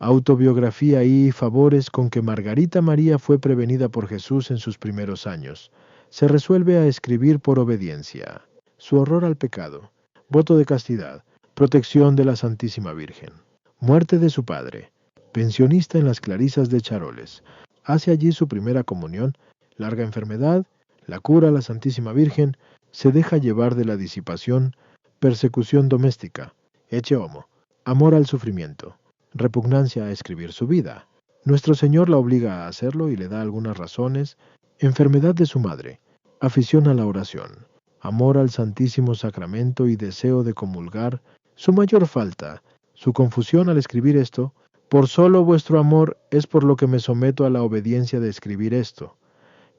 Autobiografía y favores con que Margarita María fue prevenida por Jesús en sus primeros años. Se resuelve a escribir por obediencia. Su horror al pecado. Voto de castidad. Protección de la Santísima Virgen. Muerte de su padre. Pensionista en las Clarisas de Charoles. Hace allí su primera comunión. Larga enfermedad. La cura la Santísima Virgen. Se deja llevar de la disipación. Persecución doméstica. Ecce homo. Amor al sufrimiento. Repugnancia a escribir su vida. Nuestro Señor la obliga a hacerlo y le da algunas razones. Enfermedad de su madre. Afición a la oración. Amor al Santísimo Sacramento y deseo de comulgar. Su mayor falta. Su confusión al escribir esto. Por solo vuestro amor es por lo que me someto a la obediencia de escribir esto,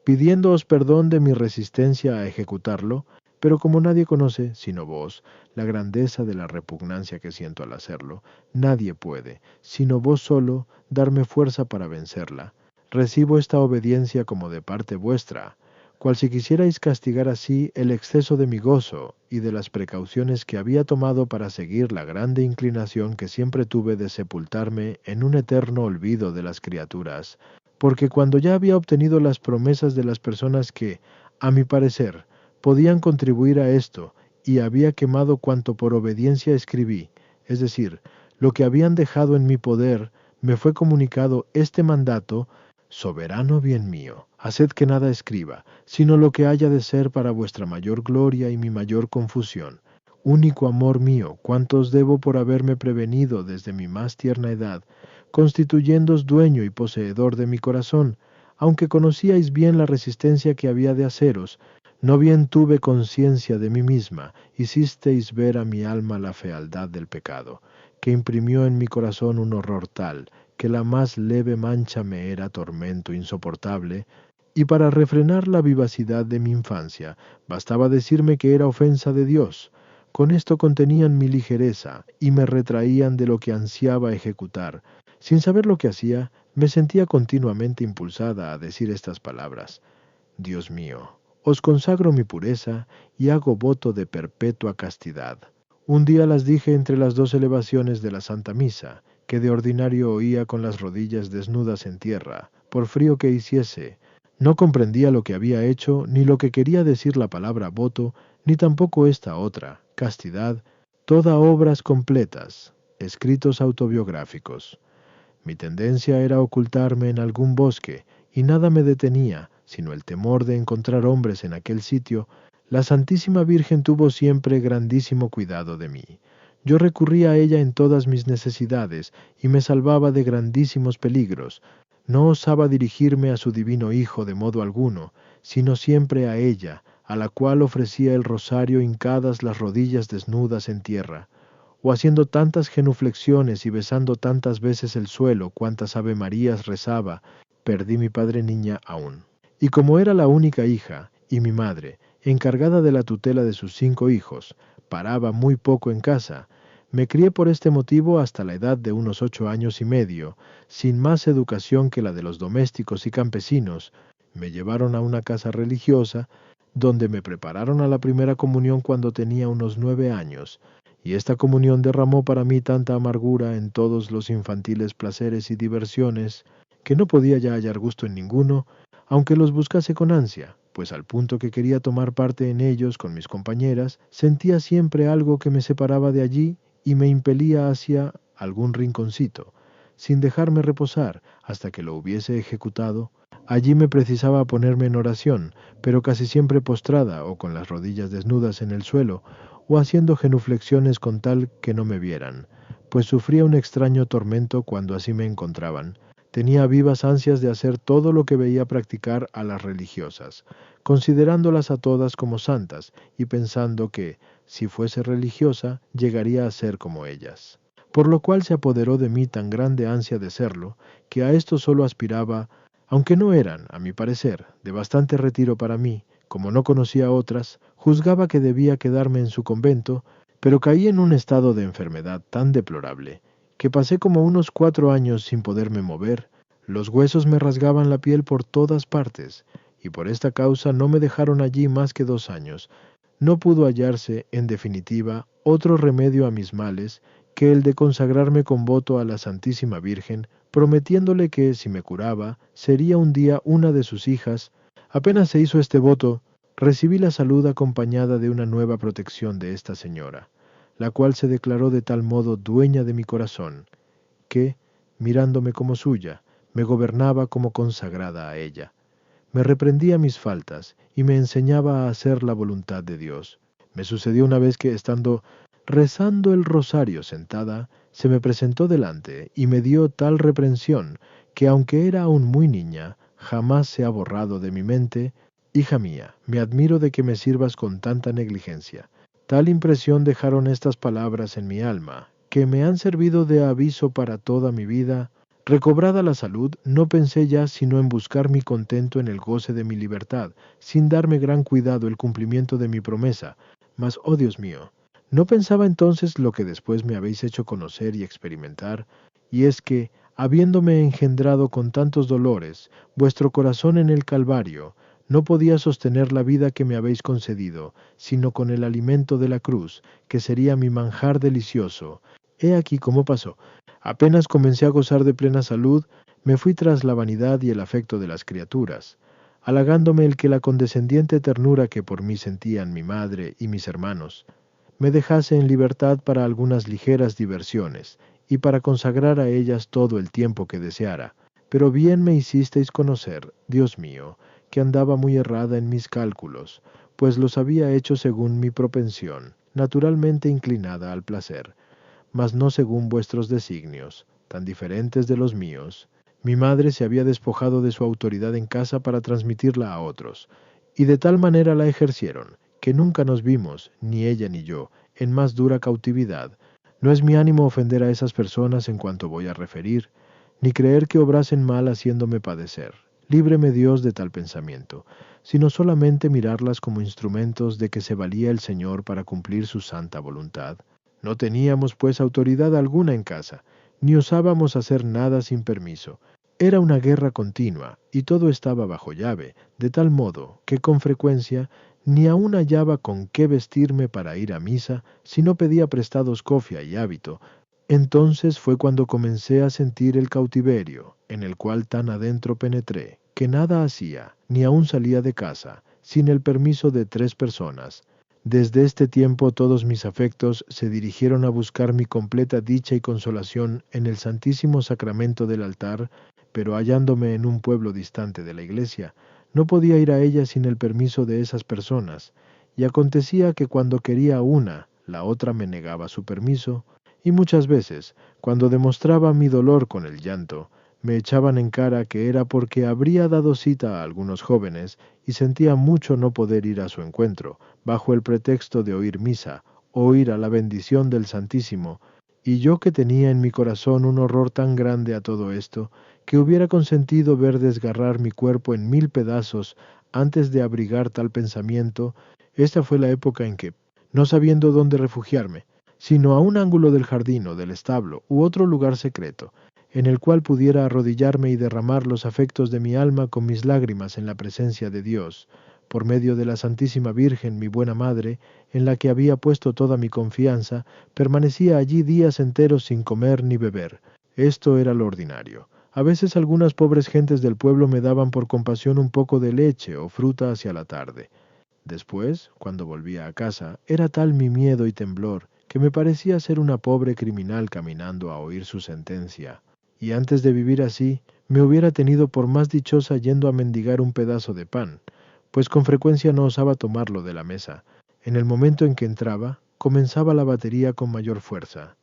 pidiéndoos perdón de mi resistencia a ejecutarlo, pero como nadie conoce, sino vos, la grandeza de la repugnancia que siento al hacerlo, nadie puede, sino vos solo, darme fuerza para vencerla. Recibo esta obediencia como de parte vuestra, cual si quisierais castigar así el exceso de mi gozo y de las precauciones que había tomado para seguir la grande inclinación que siempre tuve de sepultarme en un eterno olvido de las criaturas, porque cuando ya había obtenido las promesas de las personas que, a mi parecer, podían contribuir a esto, y había quemado cuanto por obediencia escribí, es decir, lo que habían dejado en mi poder, me fue comunicado este mandato: soberano bien mío, haced que nada escriba, sino lo que haya de ser para vuestra mayor gloria y mi mayor confusión. Único amor mío, cuanto os debo por haberme prevenido desde mi más tierna edad, constituyéndoos dueño y poseedor de mi corazón, aunque conocíais bien la resistencia que había de haceros, no bien tuve conciencia de mí misma, hicisteis ver a mi alma la fealdad del pecado, que imprimió en mi corazón un horror tal, que la más leve mancha me era tormento insoportable, y para refrenar la vivacidad de mi infancia, bastaba decirme que era ofensa de Dios. Con esto contenían mi ligereza, y me retraían de lo que ansiaba ejecutar. Sin saber lo que hacía, me sentía continuamente impulsada a decir estas palabras: Dios mío, os consagro mi pureza y hago voto de perpetua castidad. Un día las dije entre las dos elevaciones de la Santa Misa, que de ordinario oía con las rodillas desnudas en tierra, por frío que hiciese. No comprendía lo que había hecho, ni lo que quería decir la palabra voto, ni tampoco esta otra, castidad, toda obras completas, escritos autobiográficos. Mi tendencia era ocultarme en algún bosque, y nada me detenía, sino el temor de encontrar hombres en aquel sitio. La Santísima Virgen tuvo siempre grandísimo cuidado de mí. Yo recurría a ella en todas mis necesidades, y me salvaba de grandísimos peligros. No osaba dirigirme a su divino Hijo de modo alguno, sino siempre a ella, a la cual ofrecía el rosario hincadas las rodillas desnudas en tierra, o haciendo tantas genuflexiones y besando tantas veces el suelo cuantas avemarías rezaba, perdí mi padre niña aún. Y como era la única hija, y mi madre, encargada de la tutela de sus 5 hijos, paraba muy poco en casa, me crié por este motivo hasta la edad de unos 8 años y medio, sin más educación que la de los domésticos y campesinos. Me llevaron a una casa religiosa, donde me prepararon a la primera comunión cuando tenía unos 9 años, y esta comunión derramó para mí tanta amargura en todos los infantiles placeres y diversiones, que no podía ya hallar gusto en ninguno, aunque los buscase con ansia, pues al punto que quería tomar parte en ellos con mis compañeras, sentía siempre algo que me separaba de allí y me impelía hacia algún rinconcito, sin dejarme reposar hasta que lo hubiese ejecutado. Allí me precisaba ponerme en oración, pero casi siempre postrada o con las rodillas desnudas en el suelo, o haciendo genuflexiones con tal que no me vieran, pues sufría un extraño tormento cuando así me encontraban. Tenía vivas ansias de hacer todo lo que veía practicar a las religiosas, considerándolas a todas como santas y pensando que, si fuese religiosa, llegaría a ser como ellas. Por lo cual se apoderó de mí tan grande ansia de serlo, que a esto solo aspiraba, aunque no eran, a mi parecer, de bastante retiro para mí. Como no conocía otras, juzgaba que debía quedarme en su convento, pero caí en un estado de enfermedad tan deplorable, que pasé como unos 4 años sin poderme mover. Los huesos me rasgaban la piel por todas partes, y por esta causa no me dejaron allí más que 2 años. No pudo hallarse, en definitiva, otro remedio a mis males que el de consagrarme con voto a la Santísima Virgen, prometiéndole que, si me curaba, sería un día una de sus hijas. Apenas se hizo este voto, recibí la salud acompañada de una nueva protección de esta señora, la cual se declaró de tal modo dueña de mi corazón, que, mirándome como suya, me gobernaba como consagrada a ella. Me reprendía mis faltas y me enseñaba a hacer la voluntad de Dios. Me sucedió una vez que, estando rezando el rosario sentada, se me presentó delante y me dio tal reprensión que, aunque era aún muy niña, jamás se ha borrado de mi mente. Hija mía, me admiro de que me sirvas con tanta negligencia. Tal impresión dejaron estas palabras en mi alma, que me han servido de aviso para toda mi vida. Recobrada la salud, no pensé ya sino en buscar mi contento en el goce de mi libertad, sin darme gran cuidado el cumplimiento de mi promesa. Mas, oh Dios mío, no pensaba entonces lo que después me habéis hecho conocer y experimentar, y es que, habiéndome engendrado con tantos dolores, vuestro corazón en el Calvario, no podía sostener la vida que me habéis concedido, sino con el alimento de la cruz, que sería mi manjar delicioso. He aquí cómo pasó. Apenas comencé a gozar de plena salud, me fui tras la vanidad y el afecto de las criaturas, halagándome el que la condescendiente ternura que por mí sentían mi madre y mis hermanos, me dejase en libertad para algunas ligeras diversiones, y para consagrar a ellas todo el tiempo que deseara. Pero bien me hicisteis conocer, Dios mío, que andaba muy errada en mis cálculos, pues los había hecho según mi propensión, naturalmente inclinada al placer, mas no según vuestros designios, tan diferentes de los míos. Mi madre se había despojado de su autoridad en casa para transmitirla a otros, y de tal manera la ejercieron, que nunca nos vimos, ni ella ni yo, en más dura cautividad. No es mi ánimo ofender a esas personas en cuanto voy a referir, ni creer que obrasen mal haciéndome padecer. Líbreme Dios de tal pensamiento, sino solamente mirarlas como instrumentos de que se valía el Señor para cumplir su santa voluntad. No teníamos, pues, autoridad alguna en casa, ni osábamos hacer nada sin permiso. Era una guerra continua, y todo estaba bajo llave, de tal modo que con frecuencia ni aun hallaba con qué vestirme para ir a misa, si no pedía prestados cofia y hábito. Entonces fue cuando comencé a sentir el cautiverio, en el cual tan adentro penetré, que nada hacía, ni aun salía de casa, sin el permiso de 3 personas. Desde este tiempo todos mis afectos se dirigieron a buscar mi completa dicha y consolación en el Santísimo Sacramento del altar, pero hallándome en un pueblo distante de la iglesia, no podía ir a ella sin el permiso de esas personas, y acontecía que cuando quería una, la otra me negaba su permiso, y muchas veces, cuando demostraba mi dolor con el llanto, me echaban en cara que era porque habría dado cita a algunos jóvenes y sentía mucho no poder ir a su encuentro, bajo el pretexto de oír misa, o ir a la bendición del Santísimo, y yo que tenía en mi corazón un horror tan grande a todo esto, que hubiera consentido ver desgarrar mi cuerpo en 1000 pedazos antes de abrigar tal pensamiento. Esta fue la época en que, no sabiendo dónde refugiarme, sino a un ángulo del jardín o del establo u otro lugar secreto, en el cual pudiera arrodillarme y derramar los afectos de mi alma con mis lágrimas en la presencia de Dios, por medio de la Santísima Virgen, mi buena Madre, en la que había puesto toda mi confianza, permanecía allí días enteros sin comer ni beber. Esto era lo ordinario. A veces algunas pobres gentes del pueblo me daban por compasión un poco de leche o fruta hacia la tarde. Después, cuando volvía a casa, era tal mi miedo y temblor, que me parecía ser una pobre criminal caminando a oír su sentencia. Y antes de vivir así, me hubiera tenido por más dichosa yendo a mendigar un pedazo de pan, pues con frecuencia no osaba tomarlo de la mesa. En el momento en que entraba, comenzaba la batería con mayor fuerza,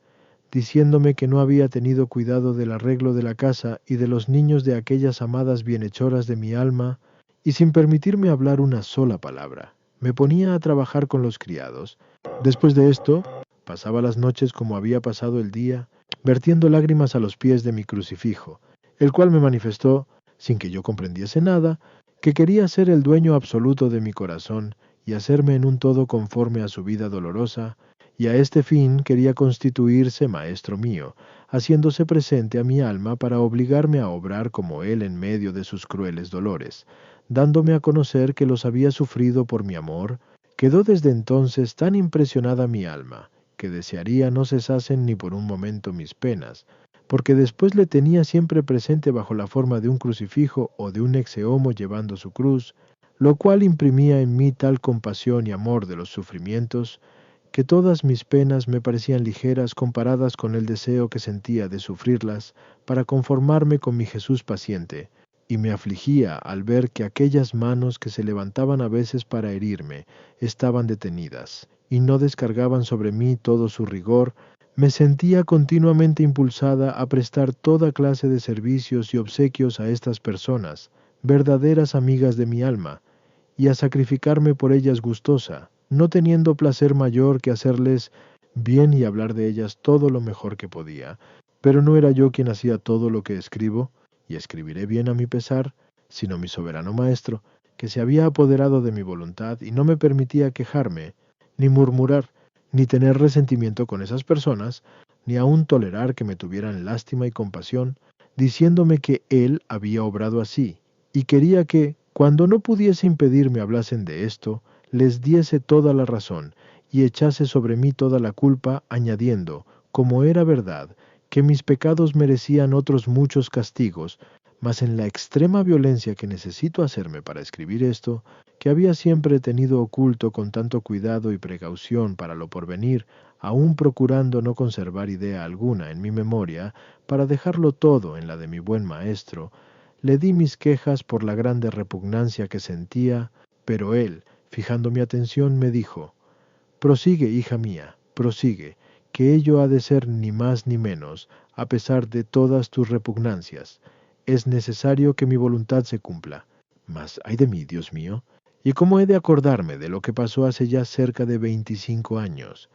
diciéndome que no había tenido cuidado del arreglo de la casa y de los niños de aquellas amadas bienhechoras de mi alma, y sin permitirme hablar una sola palabra, me ponía a trabajar con los criados. Después de esto, pasaba las noches como había pasado el día, vertiendo lágrimas a los pies de mi crucifijo, el cual me manifestó, sin que yo comprendiese nada, que quería ser el dueño absoluto de mi corazón y hacerme en un todo conforme a su vida dolorosa, y a este fin quería constituirse maestro mío, haciéndose presente a mi alma para obligarme a obrar como él en medio de sus crueles dolores, dándome a conocer que los había sufrido por mi amor. Quedó desde entonces tan impresionada mi alma, que desearía no cesasen ni por un momento mis penas, porque después le tenía siempre presente bajo la forma de un crucifijo o de un exehomo llevando su cruz, lo cual imprimía en mí tal compasión y amor de los sufrimientos, que todas mis penas me parecían ligeras comparadas con el deseo que sentía de sufrirlas para conformarme con mi Jesús paciente, y me afligía al ver que aquellas manos que se levantaban a veces para herirme estaban detenidas, y no descargaban sobre mí todo su rigor. Me sentía continuamente impulsada a prestar toda clase de servicios y obsequios a estas personas, verdaderas amigas de mi alma, y a sacrificarme por ellas gustosa, no teniendo placer mayor que hacerles bien y hablar de ellas todo lo mejor que podía. Pero no era yo quien hacía todo lo que escribo, y escribiré bien a mi pesar, sino mi soberano Maestro, que se había apoderado de mi voluntad y no me permitía quejarme, ni murmurar, ni tener resentimiento con esas personas, ni aun tolerar que me tuvieran lástima y compasión, diciéndome que Él había obrado así, y quería que, cuando no pudiese impedirme hablasen de esto, les diese toda la razón, y echase sobre mí toda la culpa, añadiendo, como era verdad, que mis pecados merecían otros muchos castigos, mas en la extrema violencia que necesito hacerme para escribir esto, que había siempre tenido oculto con tanto cuidado y precaución para lo porvenir, aun procurando no conservar idea alguna en mi memoria, para dejarlo todo en la de mi buen maestro, le di mis quejas por la grande repugnancia que sentía, pero él, fijando mi atención, me dijo: «Prosigue, hija mía, prosigue, que ello ha de ser ni más ni menos, a pesar de todas tus repugnancias. Es necesario que mi voluntad se cumpla. Mas, ay de mí, Dios mío, ¿y cómo he de acordarme de lo que pasó hace ya cerca de 25 años?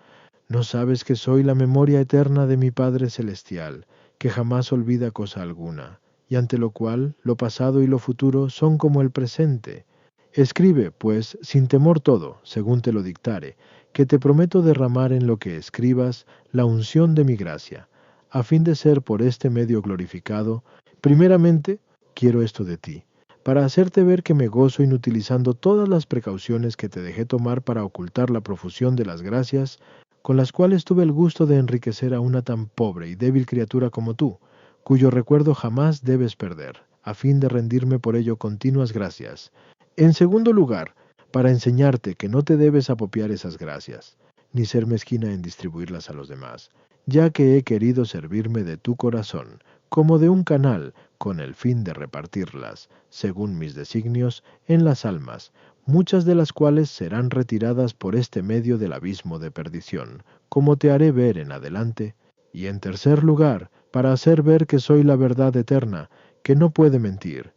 ¿No sabes que soy la memoria eterna de mi Padre Celestial, que jamás olvida cosa alguna, y ante lo cual lo pasado y lo futuro son como el presente? Escribe, pues, sin temor todo, según te lo dictare, que te prometo derramar en lo que escribas la unción de mi gracia, a fin de ser por este medio glorificado. Primeramente, quiero esto de ti, para hacerte ver que me gozo inutilizando todas las precauciones que te dejé tomar para ocultar la profusión de las gracias, con las cuales tuve el gusto de enriquecer a una tan pobre y débil criatura como tú, cuyo recuerdo jamás debes perder, a fin de rendirme por ello continuas gracias. En segundo lugar, para enseñarte que no te debes apropiar esas gracias, ni ser mezquina en distribuirlas a los demás, ya que he querido servirme de tu corazón, como de un canal, con el fin de repartirlas, según mis designios, en las almas, muchas de las cuales serán retiradas por este medio del abismo de perdición, como te haré ver en adelante. Y en tercer lugar, para hacer ver que soy la verdad eterna, que no puede mentir,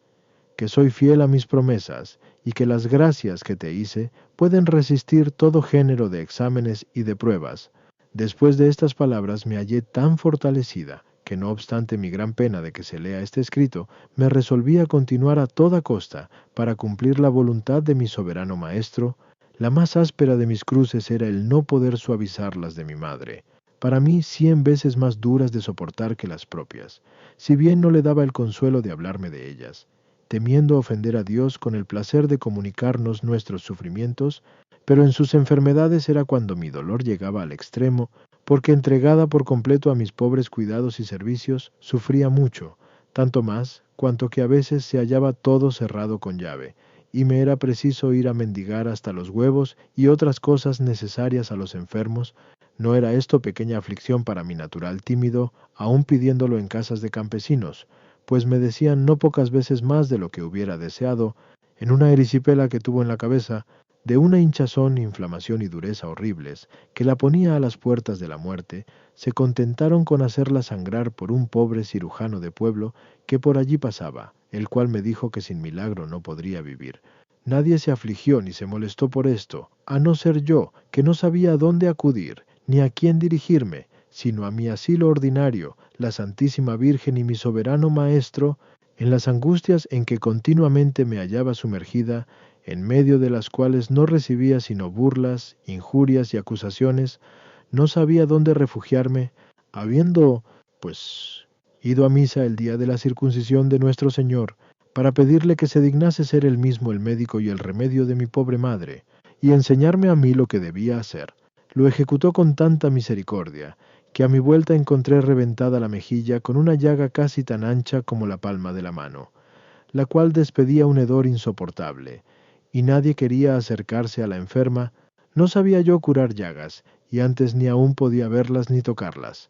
que soy fiel a mis promesas, y que las gracias que te hice pueden resistir todo género de exámenes y de pruebas. Después de estas palabras me hallé tan fortalecida, que no obstante mi gran pena de que se lea este escrito, me resolví a continuar a toda costa, para cumplir la voluntad de mi soberano Maestro. La más áspera de mis cruces era el no poder suavizar las de mi madre, para mí 100 veces más duras de soportar que las propias, si bien no le daba el consuelo de hablarme de ellas, temiendo ofender a Dios con el placer de comunicarnos nuestros sufrimientos, pero en sus enfermedades era cuando mi dolor llegaba al extremo, porque entregada por completo a mis pobres cuidados y servicios, sufría mucho, tanto más cuanto que a veces se hallaba todo cerrado con llave, y me era preciso ir a mendigar hasta los huevos y otras cosas necesarias a los enfermos. No era esto pequeña aflicción para mi natural tímido, aun pidiéndolo en casas de campesinos, pues me decían no pocas veces más de lo que hubiera deseado, en una erisipela que tuvo en la cabeza, de una hinchazón, inflamación y dureza horribles, que la ponía a las puertas de la muerte, se contentaron con hacerla sangrar por un pobre cirujano de pueblo que por allí pasaba, el cual me dijo que sin milagro no podría vivir. Nadie se afligió ni se molestó por esto, a no ser yo, que no sabía a dónde acudir, ni a quién dirigirme, sino a mi asilo ordinario, la Santísima Virgen y mi soberano Maestro, en las angustias en que continuamente me hallaba sumergida, en medio de las cuales no recibía sino burlas, injurias y acusaciones. No sabía dónde refugiarme, habiendo, pues, ido a misa el día de la circuncisión de nuestro Señor, para pedirle que se dignase ser él mismo el médico y el remedio de mi pobre madre, y enseñarme a mí lo que debía hacer, lo ejecutó con tanta misericordia, que a mi vuelta encontré reventada la mejilla con una llaga casi tan ancha como la palma de la mano, la cual despedía un hedor insoportable, y nadie quería acercarse a la enferma. No sabía yo curar llagas, y antes ni aún podía verlas ni tocarlas.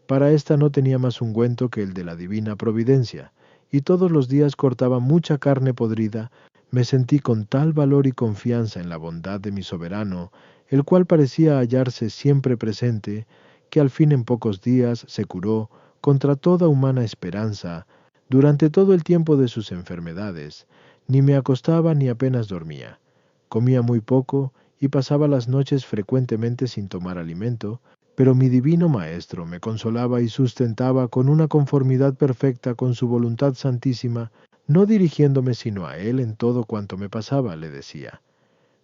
Para esta no tenía más ungüento que el de la divina providencia, y todos los días cortaba mucha carne podrida. Me sentí con tal valor y confianza en la bondad de mi soberano, el cual parecía hallarse siempre presente, que al fin en pocos días se curó, contra toda humana esperanza, durante todo el tiempo de sus enfermedades. Ni me acostaba ni apenas dormía. Comía muy poco y pasaba las noches frecuentemente sin tomar alimento, pero mi divino Maestro me consolaba y sustentaba con una conformidad perfecta con su voluntad santísima, no dirigiéndome sino a Él en todo cuanto me pasaba. Le decía: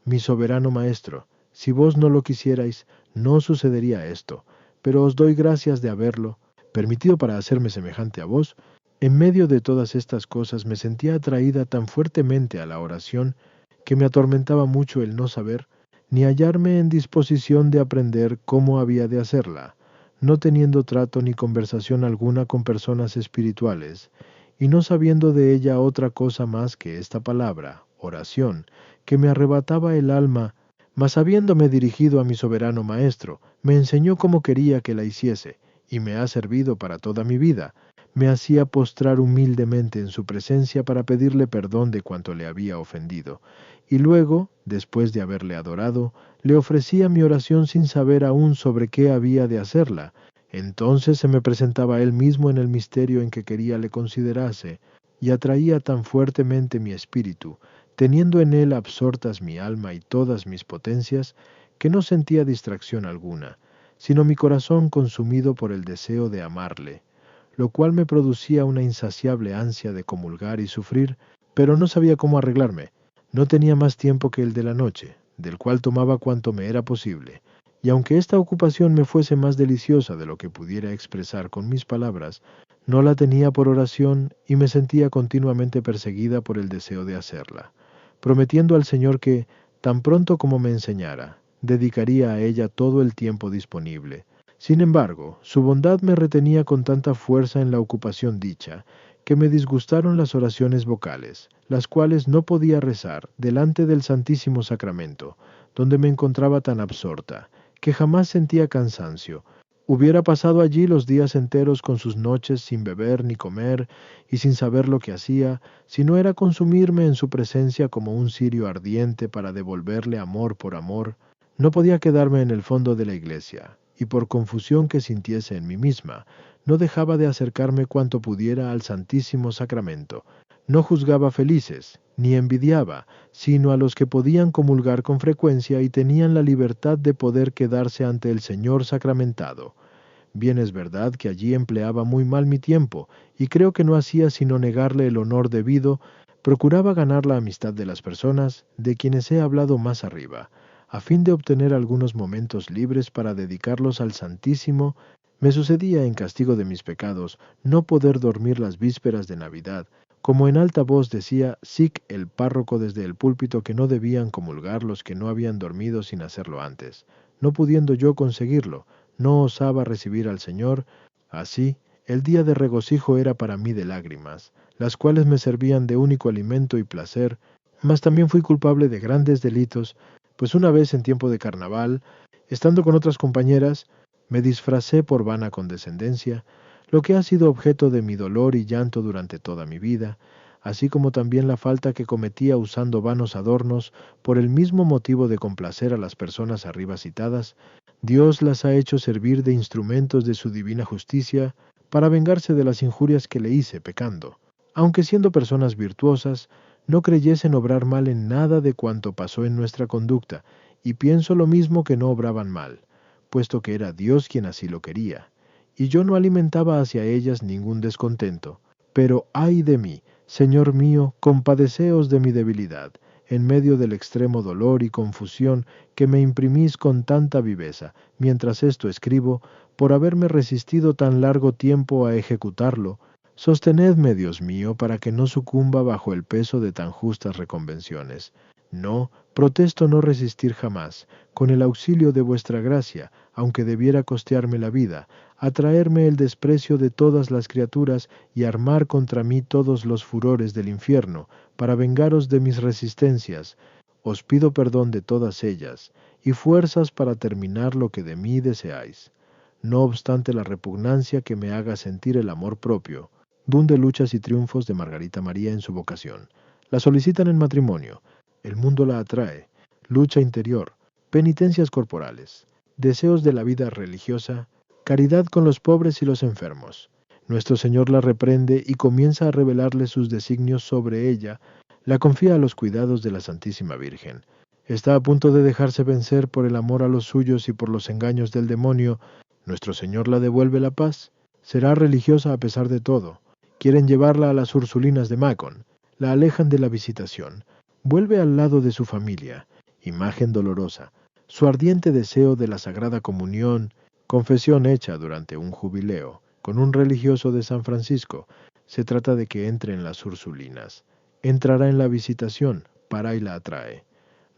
mi soberano Maestro, si vos no lo quisierais, no sucedería esto, pero os doy gracias de haberlo permitido para hacerme semejante a vos. En medio de todas estas cosas me sentía atraída tan fuertemente a la oración, que me atormentaba mucho el no saber, ni hallarme en disposición de aprender cómo había de hacerla, no teniendo trato ni conversación alguna con personas espirituales, y no sabiendo de ella otra cosa más que esta palabra, oración, que me arrebataba el alma. Mas habiéndome dirigido a mi soberano Maestro, me enseñó cómo quería que la hiciese, y me ha servido para toda mi vida. Me hacía postrar humildemente en su presencia para pedirle perdón de cuanto le había ofendido, y luego, después de haberle adorado, le ofrecía mi oración sin saber aún sobre qué había de hacerla. Entonces se me presentaba él mismo en el misterio en que quería le considerase, y atraía tan fuertemente mi espíritu, teniendo en él absortas mi alma y todas mis potencias, que no sentía distracción alguna, sino mi corazón consumido por el deseo de amarle, lo cual me producía una insaciable ansia de comulgar y sufrir, pero no sabía cómo arreglarme. No tenía más tiempo que el de la noche, del cual tomaba cuanto me era posible, y aunque esta ocupación me fuese más deliciosa de lo que pudiera expresar con mis palabras, no la tenía por oración y me sentía continuamente perseguida por el deseo de hacerla, prometiendo al Señor que, tan pronto como me enseñara, dedicaría a ella todo el tiempo disponible. Sin embargo, su bondad me retenía con tanta fuerza en la ocupación dicha, que me disgustaron las oraciones vocales, las cuales no podía rezar delante del Santísimo Sacramento, donde me encontraba tan absorta, que jamás sentía cansancio. Hubiera pasado allí los días enteros con sus noches sin beber ni comer y sin saber lo que hacía, si no era consumirme en su presencia como un cirio ardiente para devolverle amor por amor. No podía quedarme en el fondo de la iglesia, y por confusión que sintiese en mí misma, no dejaba de acercarme cuanto pudiera al Santísimo Sacramento. No juzgaba felices, ni envidiaba, sino a los que podían comulgar con frecuencia y tenían la libertad de poder quedarse ante el Señor sacramentado. Bien es verdad que allí empleaba muy mal mi tiempo, y creo que no hacía sino negarle el honor debido. Procuraba ganar la amistad de las personas, de quienes he hablado más arriba, a fin de obtener algunos momentos libres para dedicarlos al Santísimo. Me sucedía, en castigo de mis pecados, no poder dormir las vísperas de Navidad, como en alta voz decía Sic el párroco desde el púlpito que no debían comulgar los que no habían dormido sin hacerlo antes. No pudiendo yo conseguirlo, no osaba recibir al Señor. Así, el día de regocijo era para mí de lágrimas, las cuales me servían de único alimento y placer. Mas también fui culpable de grandes delitos, pues una vez en tiempo de carnaval, estando con otras compañeras, me disfracé por vana condescendencia, lo que ha sido objeto de mi dolor y llanto durante toda mi vida, así como también la falta que cometía usando vanos adornos, por el mismo motivo de complacer a las personas arriba citadas. Dios las ha hecho servir de instrumentos de su divina justicia para vengarse de las injurias que le hice pecando. Aunque siendo personas virtuosas, no creyesen obrar mal en nada de cuanto pasó en nuestra conducta, y pienso lo mismo que no obraban mal, puesto que era Dios quien así lo quería, y yo no alimentaba hacia ellas ningún descontento. Pero ay de mí, Señor mío, compadeceos de mi debilidad, en medio del extremo dolor y confusión que me imprimís con tanta viveza, mientras esto escribo, por haberme resistido tan largo tiempo a ejecutarlo. Sostenedme, Dios mío, para que no sucumba bajo el peso de tan justas reconvenciones. No, protesto no resistir jamás, con el auxilio de vuestra gracia, aunque debiera costearme la vida, atraerme el desprecio de todas las criaturas y armar contra mí todos los furores del infierno, para vengaros de mis resistencias. Os pido perdón de todas ellas, y fuerzas para terminar lo que de mí deseáis. No obstante la repugnancia que me haga sentir el amor propio, don de luchas y triunfos de Margarita María en su vocación. La solicitan en matrimonio. El mundo la atrae. Lucha interior. Penitencias corporales. Deseos de la vida religiosa. Caridad con los pobres y los enfermos. Nuestro Señor la reprende y comienza a revelarle sus designios sobre ella. La confía a los cuidados de la Santísima Virgen. Está a punto de dejarse vencer por el amor a los suyos y por los engaños del demonio. Nuestro Señor la devuelve la paz. Será religiosa a pesar de todo. Quieren llevarla a las Ursulinas de Macon. La alejan de la visitación. Vuelve al lado de su familia. Imagen dolorosa. Su ardiente deseo de la Sagrada Comunión, confesión hecha durante un jubileo, con un religioso de San Francisco. Se trata de que entre en las Ursulinas. Entrará en la visitación, para y la atrae.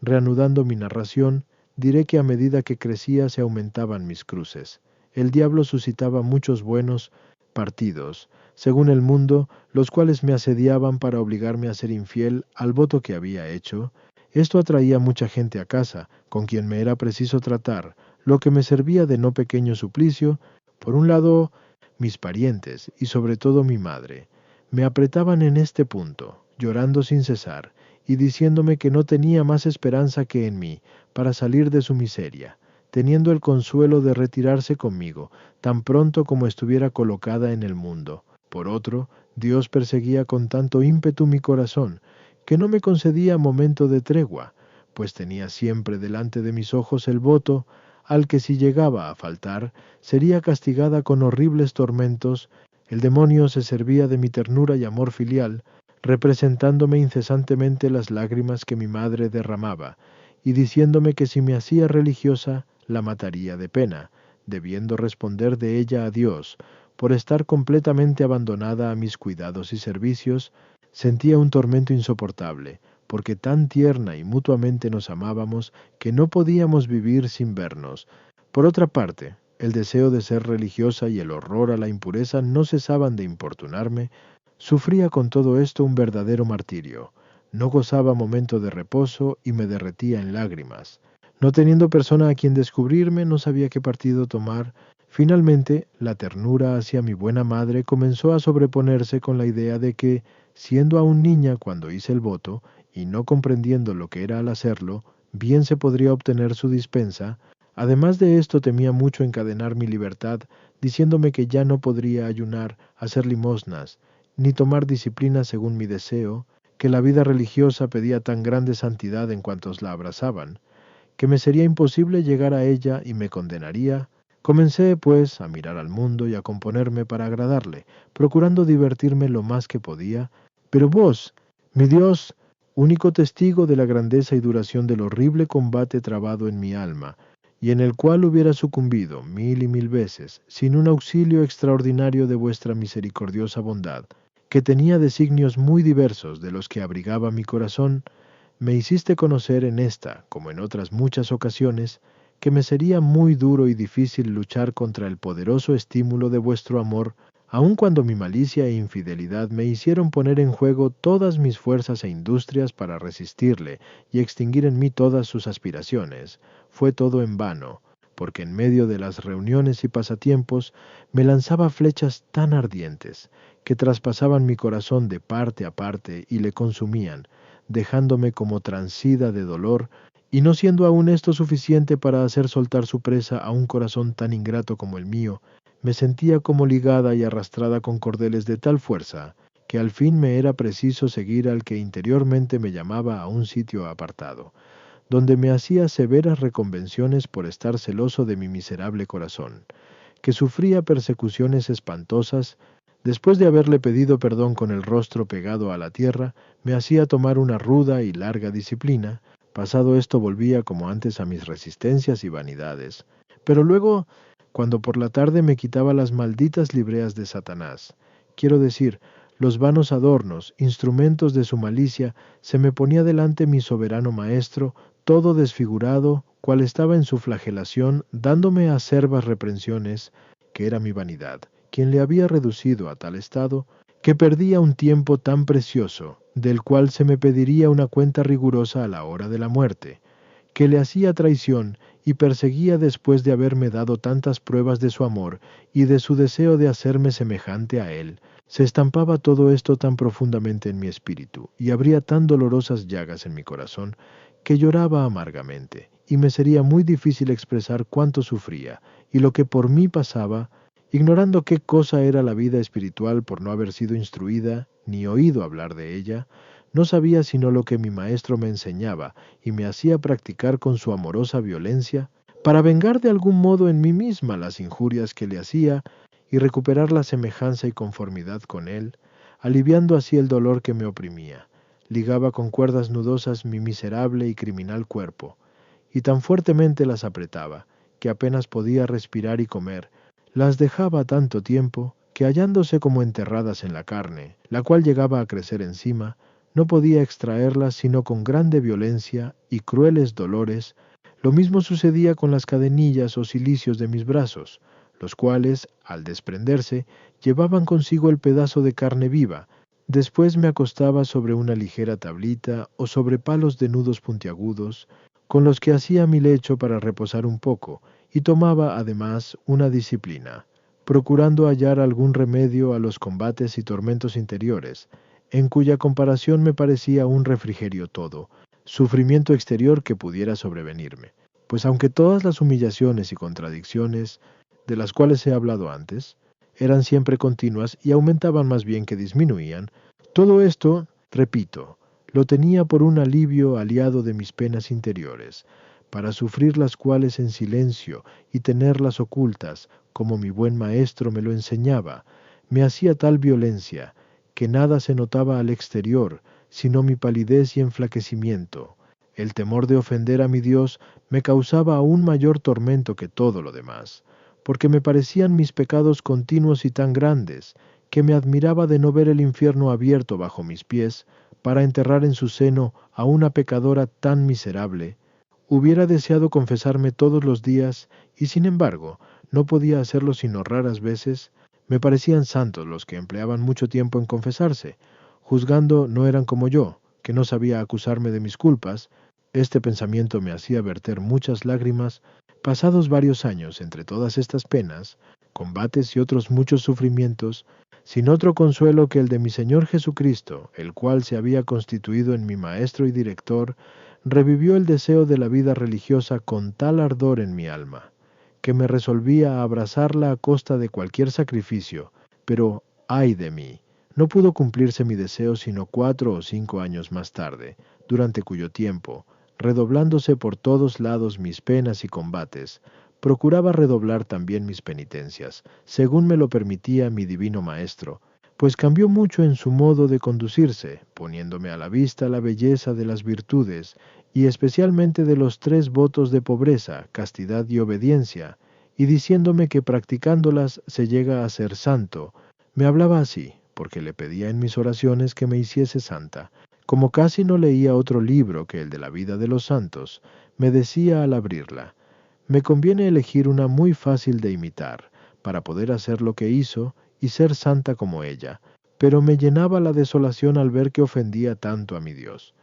Reanudando mi narración, diré que a medida que crecía se aumentaban mis cruces. El diablo suscitaba muchos buenos partidos, según el mundo, los cuales me asediaban para obligarme a ser infiel al voto que había hecho. Esto atraía mucha gente a casa, con quien me era preciso tratar, lo que me servía de no pequeño suplicio. Por un lado, mis parientes, y sobre todo mi madre, me apretaban en este punto, llorando sin cesar, y diciéndome que no tenía más esperanza que en mí, para salir de su miseria, teniendo el consuelo de retirarse conmigo, tan pronto como estuviera colocada en el mundo. Por otro, Dios perseguía con tanto ímpetu mi corazón, que no me concedía momento de tregua, pues tenía siempre delante de mis ojos el voto, al que si llegaba a faltar, sería castigada con horribles tormentos. El demonio se servía de mi ternura y amor filial, representándome incesantemente las lágrimas que mi madre derramaba, y diciéndome que si me hacía religiosa, la mataría de pena, debiendo responder de ella a Dios, por estar completamente abandonada a mis cuidados y servicios. Sentía un tormento insoportable, porque tan tierna y mutuamente nos amábamos que no podíamos vivir sin vernos. Por otra parte, el deseo de ser religiosa y el horror a la impureza no cesaban de importunarme. Sufría con todo esto un verdadero martirio. No gozaba momento de reposo y me derretía en lágrimas. No teniendo persona a quien descubrirme, no sabía qué partido tomar. Finalmente, la ternura hacia mi buena madre comenzó a sobreponerse con la idea de que, siendo aún niña cuando hice el voto, y no comprendiendo lo que era al hacerlo, bien se podría obtener su dispensa. Además de esto temía mucho encadenar mi libertad, diciéndome que ya no podría ayunar, hacer limosnas, ni tomar disciplina según mi deseo, que la vida religiosa pedía tan grande santidad en cuantos la abrazaban, que me sería imposible llegar a ella y me condenaría. Comencé, pues, a mirar al mundo y a componerme para agradarle, procurando divertirme lo más que podía. Pero vos, mi Dios, único testigo de la grandeza y duración del horrible combate trabado en mi alma, y en el cual hubiera sucumbido 1000 y 1000 veces, sin un auxilio extraordinario de vuestra misericordiosa bondad, que tenía designios muy diversos de los que abrigaba mi corazón, me hiciste conocer en esta, como en otras muchas ocasiones, que me sería muy duro y difícil luchar contra el poderoso estímulo de vuestro amor, aun cuando mi malicia e infidelidad me hicieron poner en juego todas mis fuerzas e industrias para resistirle y extinguir en mí todas sus aspiraciones. Fue todo en vano, porque en medio de las reuniones y pasatiempos me lanzaba flechas tan ardientes, que traspasaban mi corazón de parte a parte y le consumían, dejándome como transida de dolor, y no siendo aún esto suficiente para hacer soltar su presa a un corazón tan ingrato como el mío, me sentía como ligada y arrastrada con cordeles de tal fuerza, que al fin me era preciso seguir al que interiormente me llamaba a un sitio apartado, donde me hacía severas reconvenciones por estar celoso de mi miserable corazón, que sufría persecuciones espantosas. Después de haberle pedido perdón con el rostro pegado a la tierra, me hacía tomar una ruda y larga disciplina. Pasado esto volvía como antes a mis resistencias y vanidades. Pero luego, cuando por la tarde me quitaba las malditas libreas de Satanás, quiero decir, los vanos adornos, instrumentos de su malicia, se me ponía delante mi soberano maestro, todo desfigurado, cual estaba en su flagelación, dándome acerbas reprensiones, que era mi vanidad, quien le había reducido a tal estado, que perdía un tiempo tan precioso, del cual se me pediría una cuenta rigurosa a la hora de la muerte, que le hacía traición y perseguía después de haberme dado tantas pruebas de su amor y de su deseo de hacerme semejante a él. Se estampaba todo esto tan profundamente en mi espíritu, y abría tan dolorosas llagas en mi corazón, que lloraba amargamente, y me sería muy difícil expresar cuánto sufría, y lo que por mí pasaba, ignorando qué cosa era la vida espiritual por no haber sido instruida, ni oído hablar de ella. No sabía sino lo que mi maestro me enseñaba, y me hacía practicar con su amorosa violencia, para vengar de algún modo en mí misma las injurias que le hacía, y recuperar la semejanza y conformidad con él, aliviando así el dolor que me oprimía. Ligaba con cuerdas nudosas mi miserable y criminal cuerpo, y tan fuertemente las apretaba, que apenas podía respirar y comer. Las dejaba tanto tiempo, que hallándose como enterradas en la carne, la cual llegaba a crecer encima, no podía extraerlas sino con grande violencia y crueles dolores. Lo mismo sucedía con las cadenillas o cilicios de mis brazos, los cuales, al desprenderse, llevaban consigo el pedazo de carne viva. Después me acostaba sobre una ligera tablita o sobre palos de nudos puntiagudos, con los que hacía mi lecho para reposar un poco, y tomaba además una disciplina, procurando hallar algún remedio a los combates y tormentos interiores, en cuya comparación me parecía un refrigerio todo, sufrimiento exterior que pudiera sobrevenirme. Pues aunque todas las humillaciones y contradicciones de las cuales he hablado antes, eran siempre continuas y aumentaban más bien que disminuían, todo esto, repito, lo tenía por un alivio aliado de mis penas interiores, para sufrir las cuales en silencio y tenerlas ocultas, como mi buen maestro me lo enseñaba. Me hacía tal violencia, que nada se notaba al exterior, sino mi palidez y enflaquecimiento. El temor de ofender a mi Dios me causaba aún mayor tormento que todo lo demás, porque me parecían mis pecados continuos y tan grandes, que me admiraba de no ver el infierno abierto bajo mis pies, para enterrar en su seno a una pecadora tan miserable. Hubiera deseado confesarme todos los días, y sin embargo, no podía hacerlo sino raras veces. Me parecían santos los que empleaban mucho tiempo en confesarse, juzgando no eran como yo, que no sabía acusarme de mis culpas. Este pensamiento me hacía verter muchas lágrimas. Pasados varios años entre todas estas penas, combates y otros muchos sufrimientos, sin otro consuelo que el de mi Señor Jesucristo, el cual se había constituido en mi maestro y director, revivió el deseo de la vida religiosa con tal ardor en mi alma, que me resolvía a abrazarla a costa de cualquier sacrificio. Pero, ay de mí, no pudo cumplirse mi deseo sino 4 o 5 años más tarde, durante cuyo tiempo, redoblándose por todos lados mis penas y combates, procuraba redoblar también mis penitencias, según me lo permitía mi divino maestro, pues cambió mucho en su modo de conducirse, poniéndome a la vista la belleza de las virtudes, y especialmente de los 3 votos de pobreza, castidad y obediencia, y diciéndome que practicándolas se llega a ser santo. Me hablaba así, porque le pedía en mis oraciones que me hiciese santa. Como casi no leía otro libro que el de la vida de los santos, me decía al abrirla: me conviene elegir una muy fácil de imitar, para poder hacer lo que hizo y ser santa como ella, pero me llenaba la desolación al ver que ofendía tanto a mi Dios.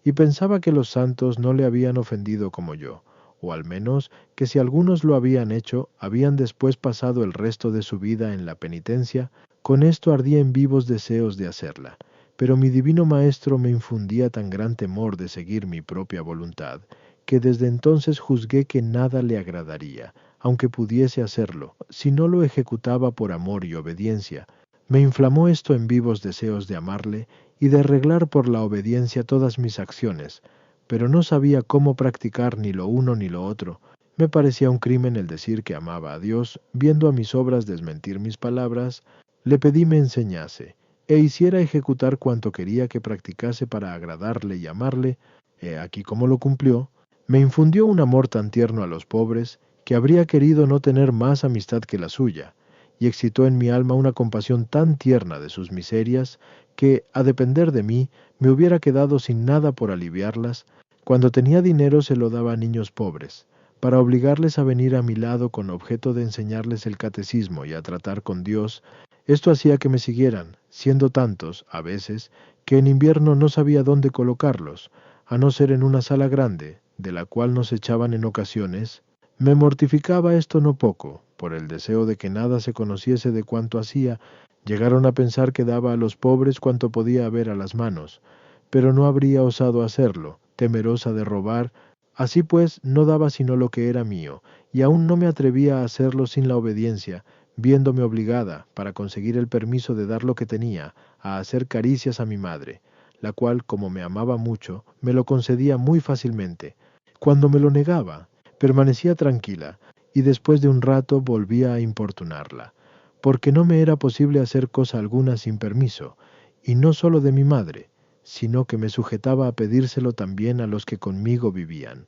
Y pensaba que los santos no le habían ofendido como yo, o al menos que si algunos lo habían hecho, habían después pasado el resto de su vida en la penitencia. Con esto ardía en vivos deseos de hacerla, pero mi divino maestro me infundía tan gran temor de seguir mi propia voluntad, que desde entonces juzgué que nada le agradaría, aunque pudiese hacerlo, si no lo ejecutaba por amor y obediencia. Me inflamó esto en vivos deseos de amarle y de arreglar por la obediencia todas mis acciones, pero no sabía cómo practicar ni lo uno ni lo otro. Me parecía un crimen el decir que amaba a Dios, viendo a mis obras desmentir mis palabras. Le pedí me enseñase, e hiciera ejecutar cuanto quería que practicase para agradarle y amarle. He aquí cómo lo cumplió. Me infundió un amor tan tierno a los pobres, que habría querido no tener más amistad que la suya, y excitó en mi alma una compasión tan tierna de sus miserias, que, a depender de mí, me hubiera quedado sin nada por aliviarlas. Cuando tenía dinero se lo daba a niños pobres, para obligarles a venir a mi lado con objeto de enseñarles el catecismo y a tratar con Dios. Esto hacía que me siguieran, siendo tantos, a veces, que en invierno no sabía dónde colocarlos, a no ser en una sala grande, de la cual nos echaban en ocasiones. Me mortificaba esto no poco, por el deseo de que nada se conociese de cuanto hacía. Llegaron a pensar que daba a los pobres cuanto podía haber a las manos, pero no habría osado hacerlo, temerosa de robar. Así pues, no daba sino lo que era mío, y aún no me atrevía a hacerlo sin la obediencia, viéndome obligada, para conseguir el permiso de dar lo que tenía, a hacer caricias a mi madre, la cual, como me amaba mucho, me lo concedía muy fácilmente. Cuando me lo negaba, permanecía tranquila, y después de un rato volvía a importunarla, porque no me era posible hacer cosa alguna sin permiso, y no sólo de mi madre, sino que me sujetaba a pedírselo también a los que conmigo vivían,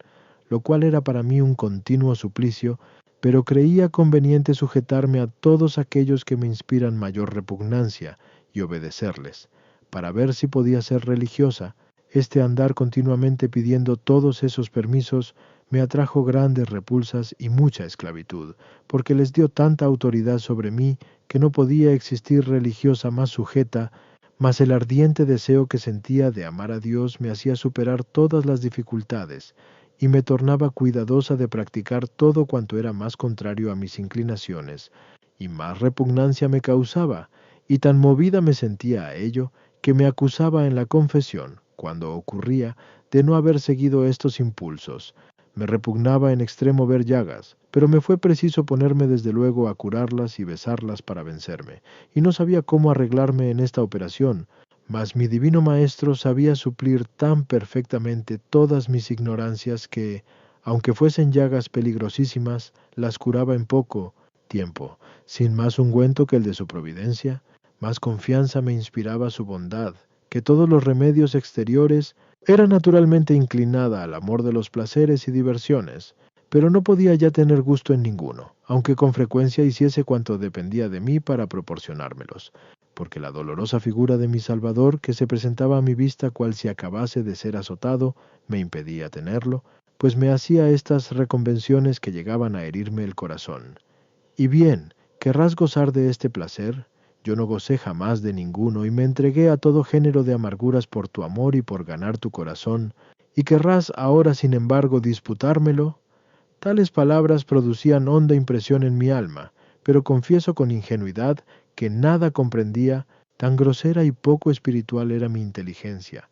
lo cual era para mí un continuo suplicio, pero creía conveniente sujetarme a todos aquellos que me inspiran mayor repugnancia y obedecerles, para ver si podía ser religiosa. Este andar continuamente pidiendo todos esos permisos me atrajo grandes repulsas y mucha esclavitud, porque les dio tanta autoridad sobre mí que no podía existir religiosa más sujeta, mas el ardiente deseo que sentía de amar a Dios me hacía superar todas las dificultades, y me tornaba cuidadosa de practicar todo cuanto era más contrario a mis inclinaciones, y más repugnancia me causaba, y tan movida me sentía a ello, que me acusaba en la confesión, cuando ocurría, de no haber seguido estos impulsos. Me repugnaba en extremo ver llagas, pero me fue preciso ponerme desde luego a curarlas y besarlas para vencerme, y no sabía cómo arreglarme en esta operación, mas mi divino Maestro sabía suplir tan perfectamente todas mis ignorancias que, aunque fuesen llagas peligrosísimas, las curaba en poco tiempo, sin más ungüento que el de su providencia. Más confianza me inspiraba su bondad, que todos los remedios exteriores. Era naturalmente inclinada al amor de los placeres y diversiones, pero no podía ya tener gusto en ninguno, aunque con frecuencia hiciese cuanto dependía de mí para proporcionármelos, porque la dolorosa figura de mi Salvador, que se presentaba a mi vista cual si acabase de ser azotado, me impedía tenerlo, pues me hacía estas reconvenciones que llegaban a herirme el corazón. Y bien, ¿querrás gozar de este placer? Yo no gocé jamás de ninguno, y me entregué a todo género de amarguras por tu amor y por ganar tu corazón, ¿y querrás ahora sin embargo disputármelo? Tales palabras producían honda impresión en mi alma, pero confieso con ingenuidad que nada comprendía, tan grosera y poco espiritual era mi inteligencia.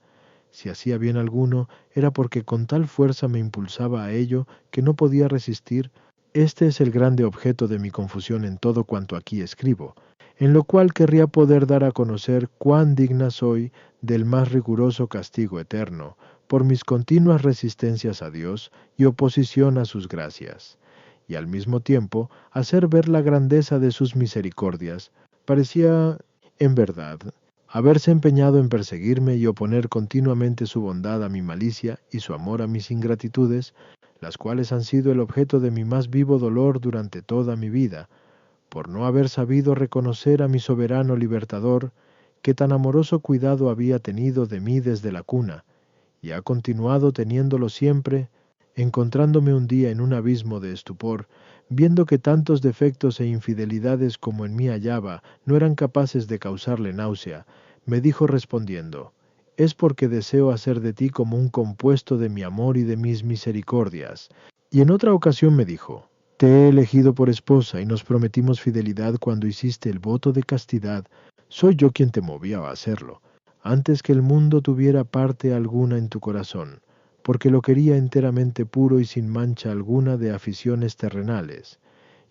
Si hacía bien alguno, era porque con tal fuerza me impulsaba a ello que no podía resistir. Este es el grande objeto de mi confusión en todo cuanto aquí escribo, en lo cual querría poder dar a conocer cuán digna soy del más riguroso castigo eterno, por mis continuas resistencias a Dios y oposición a sus gracias, y al mismo tiempo hacer ver la grandeza de sus misericordias. Parecía, en verdad, haberse empeñado en perseguirme y oponer continuamente su bondad a mi malicia y su amor a mis ingratitudes, las cuales han sido el objeto de mi más vivo dolor durante toda mi vida, por no haber sabido reconocer a mi soberano libertador, que tan amoroso cuidado había tenido de mí desde la cuna, y ha continuado teniéndolo siempre. Encontrándome un día en un abismo de estupor, viendo que tantos defectos e infidelidades como en mí hallaba no eran capaces de causarle náusea, me dijo respondiendo: «Es porque deseo hacer de ti como un compuesto de mi amor y de mis misericordias». Y en otra ocasión me dijo: «Te he elegido por esposa y nos prometimos fidelidad cuando hiciste el voto de castidad. Soy yo quien te movía a hacerlo, antes que el mundo tuviera parte alguna en tu corazón, porque lo quería enteramente puro y sin mancha alguna de aficiones terrenales,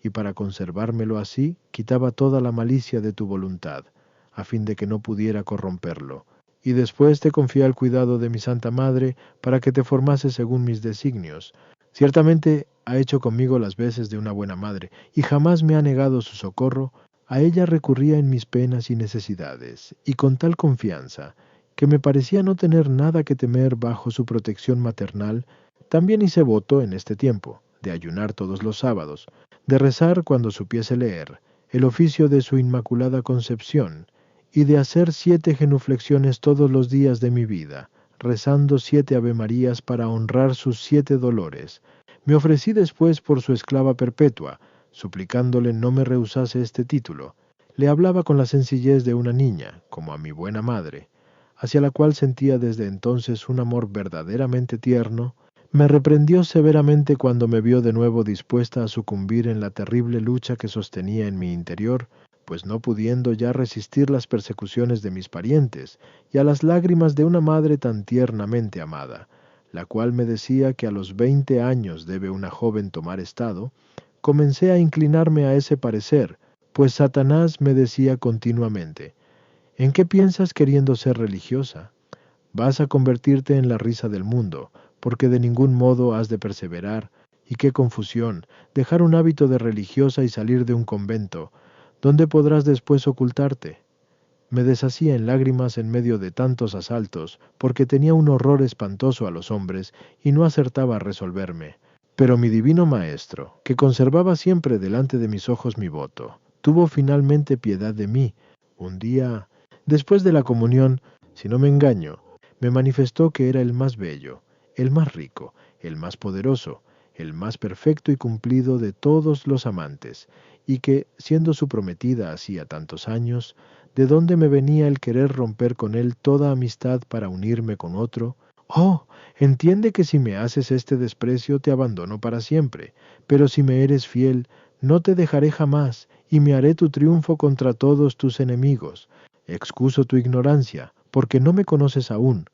y para conservármelo así, quitaba toda la malicia de tu voluntad, a fin de que no pudiera corromperlo. Y después te confié al cuidado de mi Santa Madre, para que te formase según mis designios. Ciertamente ha hecho conmigo las veces de una buena madre, y jamás me ha negado su socorro. A ella recurría en mis penas y necesidades, y con tal confianza, que me parecía no tener nada que temer bajo su protección maternal. También hice voto en este tiempo, de ayunar todos los sábados, de rezar cuando supiese leer, el oficio de su Inmaculada Concepción, y de hacer 7 genuflexiones todos los días de mi vida, rezando 7 Avemarías para honrar sus 7 dolores. Me ofrecí después por su esclava perpetua, suplicándole no me rehusase este título. Le hablaba con la sencillez de una niña, como a mi buena madre, hacia la cual sentía desde entonces un amor verdaderamente tierno. Me reprendió severamente cuando me vio de nuevo dispuesta a sucumbir en la terrible lucha que sostenía en mi interior, pues no pudiendo ya resistir las persecuciones de mis parientes y a las lágrimas de una madre tan tiernamente amada, la cual me decía que a los 20 años debe una joven tomar estado, comencé a inclinarme a ese parecer, pues Satanás me decía continuamente: ¿en qué piensas queriendo ser religiosa? Vas a convertirte en la risa del mundo, porque de ningún modo has de perseverar, y qué confusión, dejar un hábito de religiosa y salir de un convento, ¿dónde podrás después ocultarte? Me deshacía en lágrimas en medio de tantos asaltos, porque tenía un horror espantoso a los hombres y no acertaba a resolverme. Pero mi divino Maestro, que conservaba siempre delante de mis ojos mi voto, tuvo finalmente piedad de mí. Un día, después de la comunión, si no me engaño, me manifestó que era el más bello, el más rico, el más poderoso, el más perfecto y cumplido de todos los amantes, y que, siendo su prometida hacía tantos años, ¿de dónde me venía el querer romper con él toda amistad para unirme con otro? Oh, entiende que si me haces este desprecio te abandono para siempre, pero si me eres fiel, no te dejaré jamás, y me haré tu triunfo contra todos tus enemigos. Excuso tu ignorancia, porque no me conoces aún,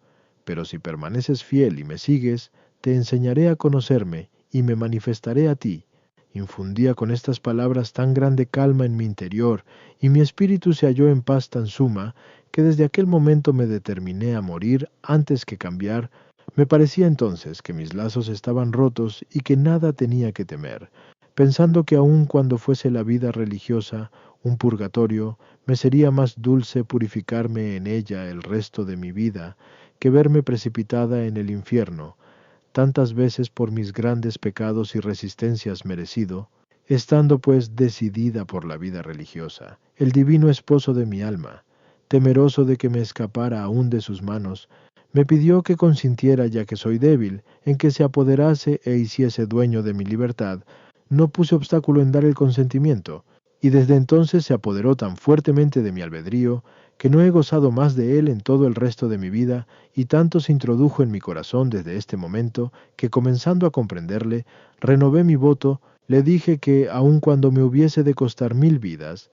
pero si permaneces fiel y me sigues, te enseñaré a conocerme y me manifestaré a ti. Infundía con estas palabras tan grande calma en mi interior, y mi espíritu se halló en paz tan suma, que desde aquel momento me determiné a morir antes que cambiar. Me parecía entonces que mis lazos estaban rotos y que nada tenía que temer, pensando que aun cuando fuese la vida religiosa un purgatorio, me sería más dulce purificarme en ella el resto de mi vida, que verme precipitada en el infierno, tantas veces por mis grandes pecados y resistencias merecido, estando pues decidida por la vida religiosa. El divino esposo de mi alma, temeroso de que me escapara aún de sus manos, me pidió que consintiera, ya que soy débil, en que se apoderase e hiciese dueño de mi libertad. No puse obstáculo en dar el consentimiento, y desde entonces se apoderó tan fuertemente de mi albedrío, que no he gozado más de él en todo el resto de mi vida, y tanto se introdujo en mi corazón desde este momento, que comenzando a comprenderle, renové mi voto. Le dije que, aun cuando me hubiese de costar 1000 vidas,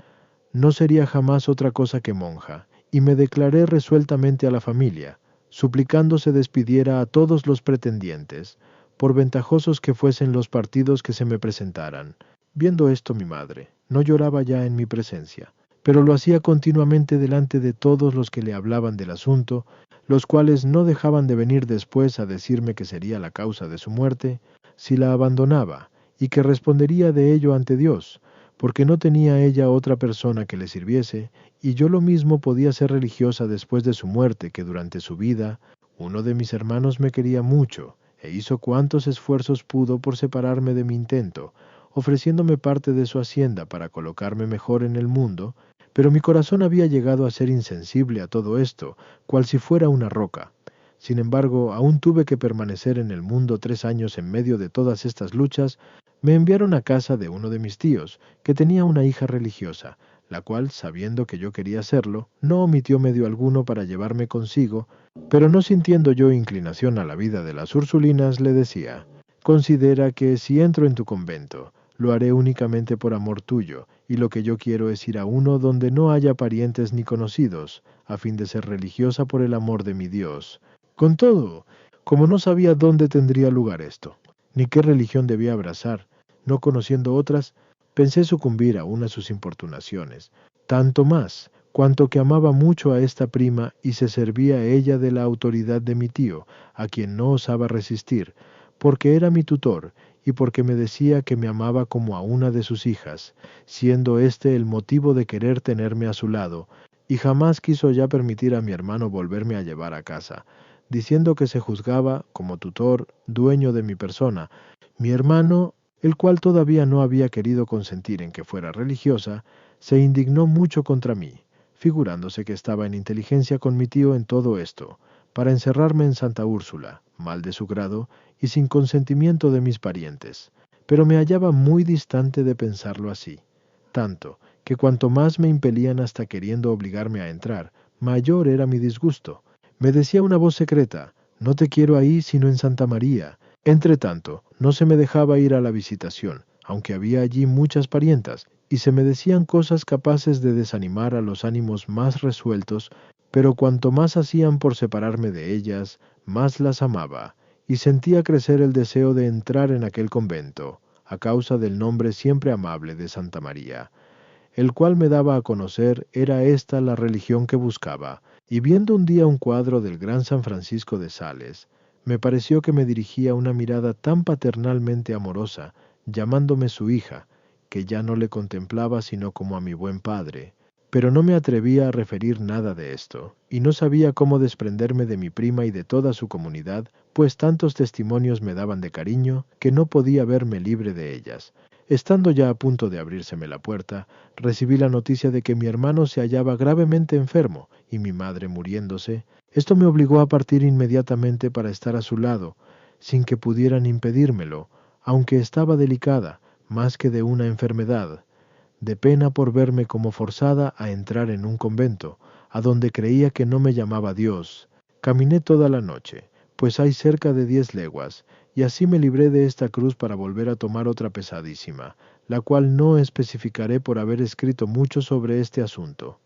no sería jamás otra cosa que monja, y me declaré resueltamente a la familia, suplicando se despidiera a todos los pretendientes, por ventajosos que fuesen los partidos que se me presentaran. Viendo esto mi madre, no lloraba ya en mi presencia, pero lo hacía continuamente delante de todos los que le hablaban del asunto, los cuales no dejaban de venir después a decirme que sería la causa de su muerte, si la abandonaba, y que respondería de ello ante Dios, porque no tenía ella otra persona que le sirviese, y yo lo mismo podía ser religiosa después de su muerte que durante su vida. Uno de mis hermanos me quería mucho, e hizo cuantos esfuerzos pudo por separarme de mi intento, ofreciéndome parte de su hacienda para colocarme mejor en el mundo, pero mi corazón había llegado a ser insensible a todo esto, cual si fuera una roca. Sin embargo, aún tuve que permanecer en el mundo 3 años en medio de todas estas luchas. Me enviaron a casa de uno de mis tíos, que tenía una hija religiosa, la cual, sabiendo que yo quería hacerlo, no omitió medio alguno para llevarme consigo, pero no sintiendo yo inclinación a la vida de las Ursulinas, le decía: considera que si entro en tu convento, lo haré únicamente por amor tuyo, y lo que yo quiero es ir a uno donde no haya parientes ni conocidos, a fin de ser religiosa por el amor de mi Dios. Con todo, como no sabía dónde tendría lugar esto, ni qué religión debía abrazar, no conociendo otras, pensé sucumbir aún a sus importunaciones, tanto más cuanto que amaba mucho a esta prima y se servía ella de la autoridad de mi tío, a quien no osaba resistir, porque era mi tutor, y porque me decía que me amaba como a una de sus hijas, siendo este el motivo de querer tenerme a su lado, y jamás quiso ya permitir a mi hermano volverme a llevar a casa, diciendo que se juzgaba, como tutor, dueño de mi persona. Mi hermano el cual todavía no había querido consentir en que fuera religiosa, se indignó mucho contra mí, figurándose que estaba en inteligencia con mi tío en todo esto, para encerrarme en Santa Úrsula, mal de su grado y sin consentimiento de mis parientes. Pero me hallaba muy distante de pensarlo así, tanto que cuanto más me impelían hasta queriendo obligarme a entrar, mayor era mi disgusto. Me decía una voz secreta: no te quiero ahí sino en Santa María. Entretanto, no se me dejaba ir a la visitación, aunque había allí muchas parientas, y se me decían cosas capaces de desanimar a los ánimos más resueltos, pero cuanto más hacían por separarme de ellas, más las amaba, y sentía crecer el deseo de entrar en aquel convento, a causa del nombre siempre amable de Santa María, el cual me daba a conocer era esta la religión que buscaba, y viendo un día un cuadro del gran San Francisco de Sales, me pareció que me dirigía una mirada tan paternalmente amorosa, llamándome su hija, que ya no le contemplaba sino como a mi buen padre. Pero no me atrevía a referir nada de esto, y no sabía cómo desprenderme de mi prima y de toda su comunidad, pues tantos testimonios me daban de cariño que no podía verme libre de ellas. Estando ya a punto de abrírseme la puerta, recibí la noticia de que mi hermano se hallaba gravemente enfermo y mi madre muriéndose. Esto me obligó a partir inmediatamente para estar a su lado, sin que pudieran impedírmelo, aunque estaba delicada, más que de una enfermedad, de pena por verme como forzada a entrar en un convento, a donde creía que no me llamaba Dios. Caminé toda la noche, pues hay cerca de 10 leguas, y así me libré de esta cruz para volver a tomar otra pesadísima, la cual no especificaré por haber escrito mucho sobre este asunto.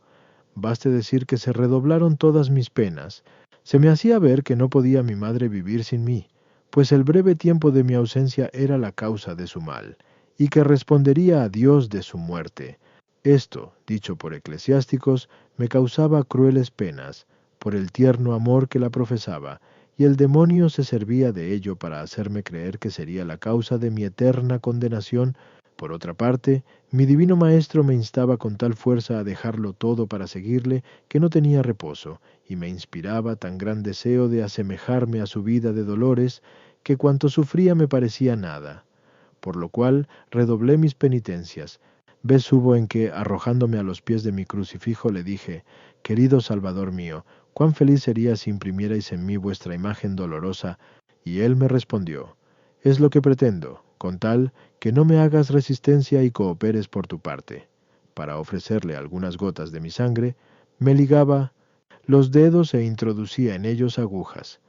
Baste decir que se redoblaron todas mis penas. Se me hacía ver que no podía mi madre vivir sin mí, pues el breve tiempo de mi ausencia era la causa de su mal, y que respondería a Dios de su muerte. Esto, dicho por eclesiásticos, me causaba crueles penas, por el tierno amor que la profesaba, y el demonio se servía de ello para hacerme creer que sería la causa de mi eterna condenación. Por otra parte, mi divino maestro me instaba con tal fuerza a dejarlo todo para seguirle, que no tenía reposo, y me inspiraba tan gran deseo de asemejarme a su vida de dolores, que cuanto sufría me parecía nada. Por lo cual redoblé mis penitencias. Vez hubo en que, arrojándome a los pies de mi crucifijo, le dije: querido Salvador mío, cuán feliz sería si imprimierais en mí vuestra imagen dolorosa. Y él me respondió: es lo que pretendo, con tal que no me hagas resistencia y cooperes por tu parte. Para ofrecerle algunas gotas de mi sangre, me ligaba los dedos e introducía en ellos agujas.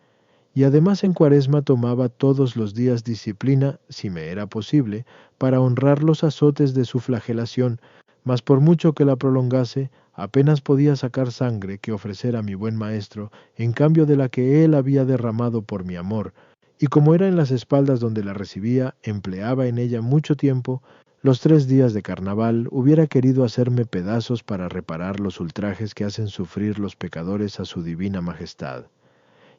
Y además en Cuaresma tomaba todos los días disciplina, si me era posible, para honrar los azotes de su flagelación, mas por mucho que la prolongase, apenas podía sacar sangre que ofrecer a mi buen maestro, en cambio de la que él había derramado por mi amor, y como era en las espaldas donde la recibía, empleaba en ella mucho tiempo. Los 3 días de carnaval hubiera querido hacerme pedazos para reparar los ultrajes que hacen sufrir los pecadores a su divina majestad.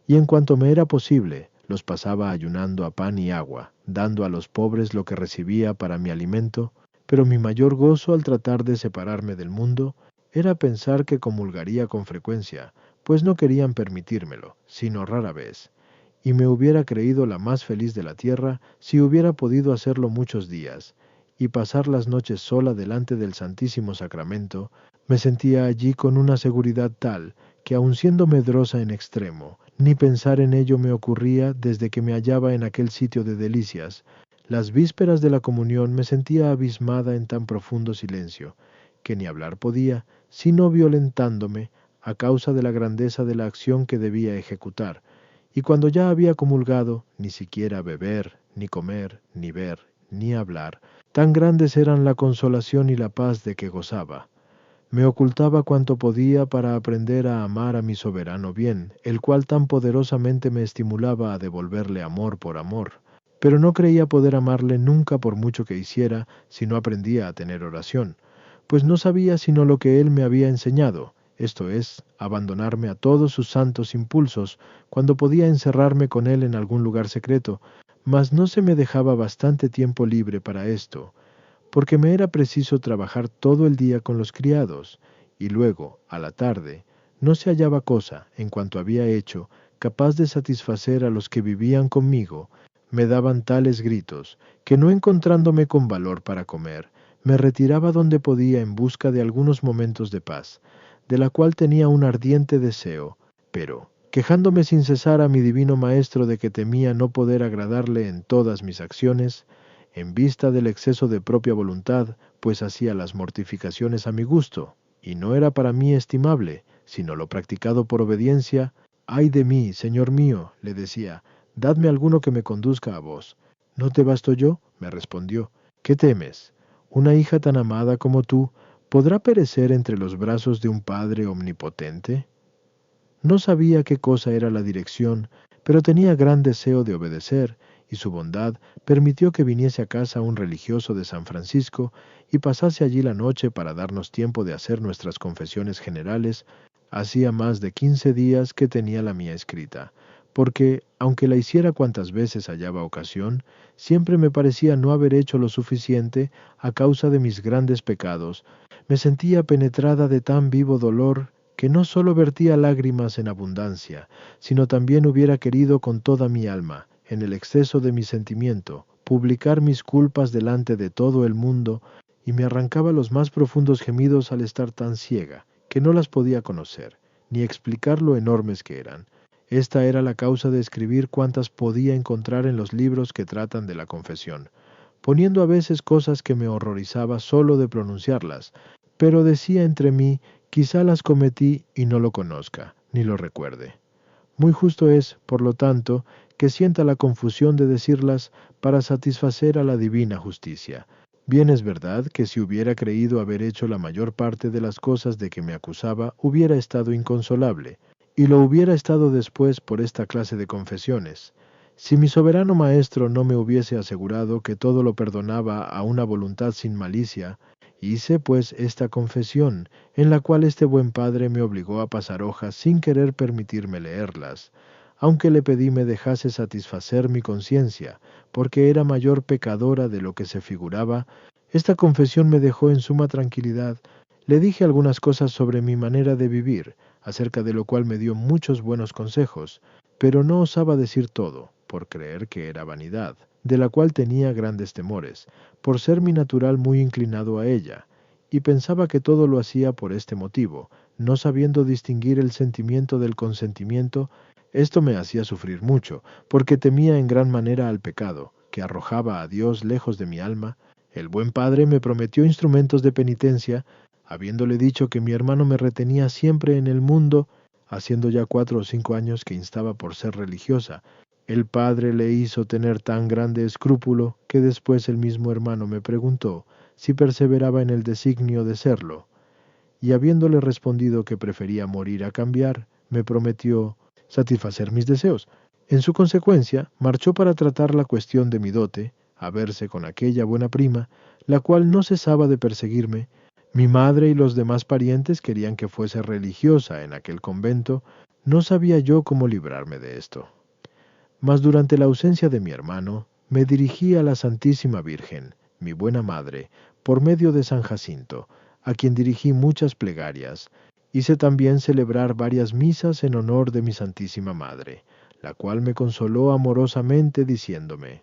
Y en cuanto me era posible, los pasaba ayunando a pan y agua, dando a los pobres lo que recibía para mi alimento, pero mi mayor gozo al tratar de separarme del mundo era pensar que comulgaría con frecuencia, pues no querían permitírmelo, sino rara vez, y me hubiera creído la más feliz de la tierra si hubiera podido hacerlo muchos días, y pasar las noches sola delante del Santísimo Sacramento. Me sentía allí con una seguridad tal que, aun siendo medrosa en extremo, ni pensar en ello me ocurría desde que me hallaba en aquel sitio de delicias. Las vísperas de la comunión me sentía abismada en tan profundo silencio, que ni hablar podía, sino violentándome a causa de la grandeza de la acción que debía ejecutar, y cuando ya había comulgado, ni siquiera beber, ni comer, ni ver, ni hablar, tan grandes eran la consolación y la paz de que gozaba. Me ocultaba cuanto podía para aprender a amar a mi soberano bien, el cual tan poderosamente me estimulaba a devolverle amor por amor. Pero no creía poder amarle nunca por mucho que hiciera, si no aprendía a tener oración, pues no sabía sino lo que él me había enseñado, esto es, abandonarme a todos sus santos impulsos, cuando podía encerrarme con él en algún lugar secreto, mas no se me dejaba bastante tiempo libre para esto, porque me era preciso trabajar todo el día con los criados, y luego, a la tarde, no se hallaba cosa, en cuanto había hecho, capaz de satisfacer a los que vivían conmigo. me daban tales gritos, que no encontrándome con valor para comer, me retiraba donde podía en busca de algunos momentos de paz, de la cual tenía un ardiente deseo, pero, quejándome sin cesar a mi divino Maestro de que temía no poder agradarle en todas mis acciones, en vista del exceso de propia voluntad, pues hacía las mortificaciones a mi gusto, y no era para mí estimable, sino lo practicado por obediencia. Ay de mí, Señor mío, le decía, dadme alguno que me conduzca a vos. ¿No te basto yo? Me respondió. ¿Qué temes? ¿Una hija tan amada como tú podrá perecer entre los brazos de un Padre omnipotente? No sabía qué cosa era la dirección, pero tenía gran deseo de obedecer, y su bondad permitió que viniese a casa un religioso de San Francisco y pasase allí la noche para darnos tiempo de hacer nuestras confesiones generales. Hacía más de 15 días que tenía la mía escrita, porque, aunque la hiciera cuantas veces hallaba ocasión, siempre me parecía no haber hecho lo suficiente a causa de mis grandes pecados. Me sentía penetrada de tan vivo dolor que no sólo vertía lágrimas en abundancia, sino también hubiera querido con toda mi alma, en el exceso de mi sentimiento, publicar mis culpas delante de todo el mundo, y me arrancaba los más profundos gemidos al estar tan ciega, que no las podía conocer, ni explicar lo enormes que eran. Esta era la causa de escribir cuantas podía encontrar en los libros que tratan de la confesión, poniendo a veces cosas que me horrorizaba sólo de pronunciarlas, pero decía entre mí, quizá las cometí y no lo conozca, ni lo recuerde. Muy justo es, por lo tanto, que sienta la confusión de decirlas para satisfacer a la divina justicia. Bien es verdad que si hubiera creído haber hecho la mayor parte de las cosas de que me acusaba, hubiera estado inconsolable, y lo hubiera estado después por esta clase de confesiones. Si mi soberano maestro no me hubiese asegurado que todo lo perdonaba a una voluntad sin malicia, hice pues esta confesión, en la cual este buen padre me obligó a pasar hojas sin querer permitirme leerlas, aunque le pedí me dejase satisfacer mi conciencia, porque era mayor pecadora de lo que se figuraba. Esta confesión me dejó en suma tranquilidad. Le dije algunas cosas sobre mi manera de vivir, acerca de lo cual me dio muchos buenos consejos, pero no osaba decir todo, por creer que era vanidad, de la cual tenía grandes temores, por ser mi natural muy inclinado a ella, y pensaba que todo lo hacía por este motivo, no sabiendo distinguir el sentimiento del consentimiento. Esto me hacía sufrir mucho, porque temía en gran manera al pecado, que arrojaba a Dios lejos de mi alma. El buen padre me prometió instrumentos de penitencia, habiéndole dicho que mi hermano me retenía siempre en el mundo, haciendo ya 4 o 5 años que instaba por ser religiosa. El padre le hizo tener tan grande escrúpulo que después el mismo hermano me preguntó si perseveraba en el designio de serlo, y habiéndole respondido que prefería morir a cambiar, me prometió satisfacer mis deseos. En su consecuencia, marchó para tratar la cuestión de mi dote, a verse con aquella buena prima, la cual no cesaba de perseguirme. Mi madre y los demás parientes querían que fuese religiosa en aquel convento. No sabía yo cómo librarme de esto. Mas durante la ausencia de mi hermano, me dirigí a la Santísima Virgen, mi buena madre, por medio de San Jacinto, a quien dirigí muchas plegarias. Hice también celebrar varias misas en honor de mi Santísima Madre, la cual me consoló amorosamente diciéndome: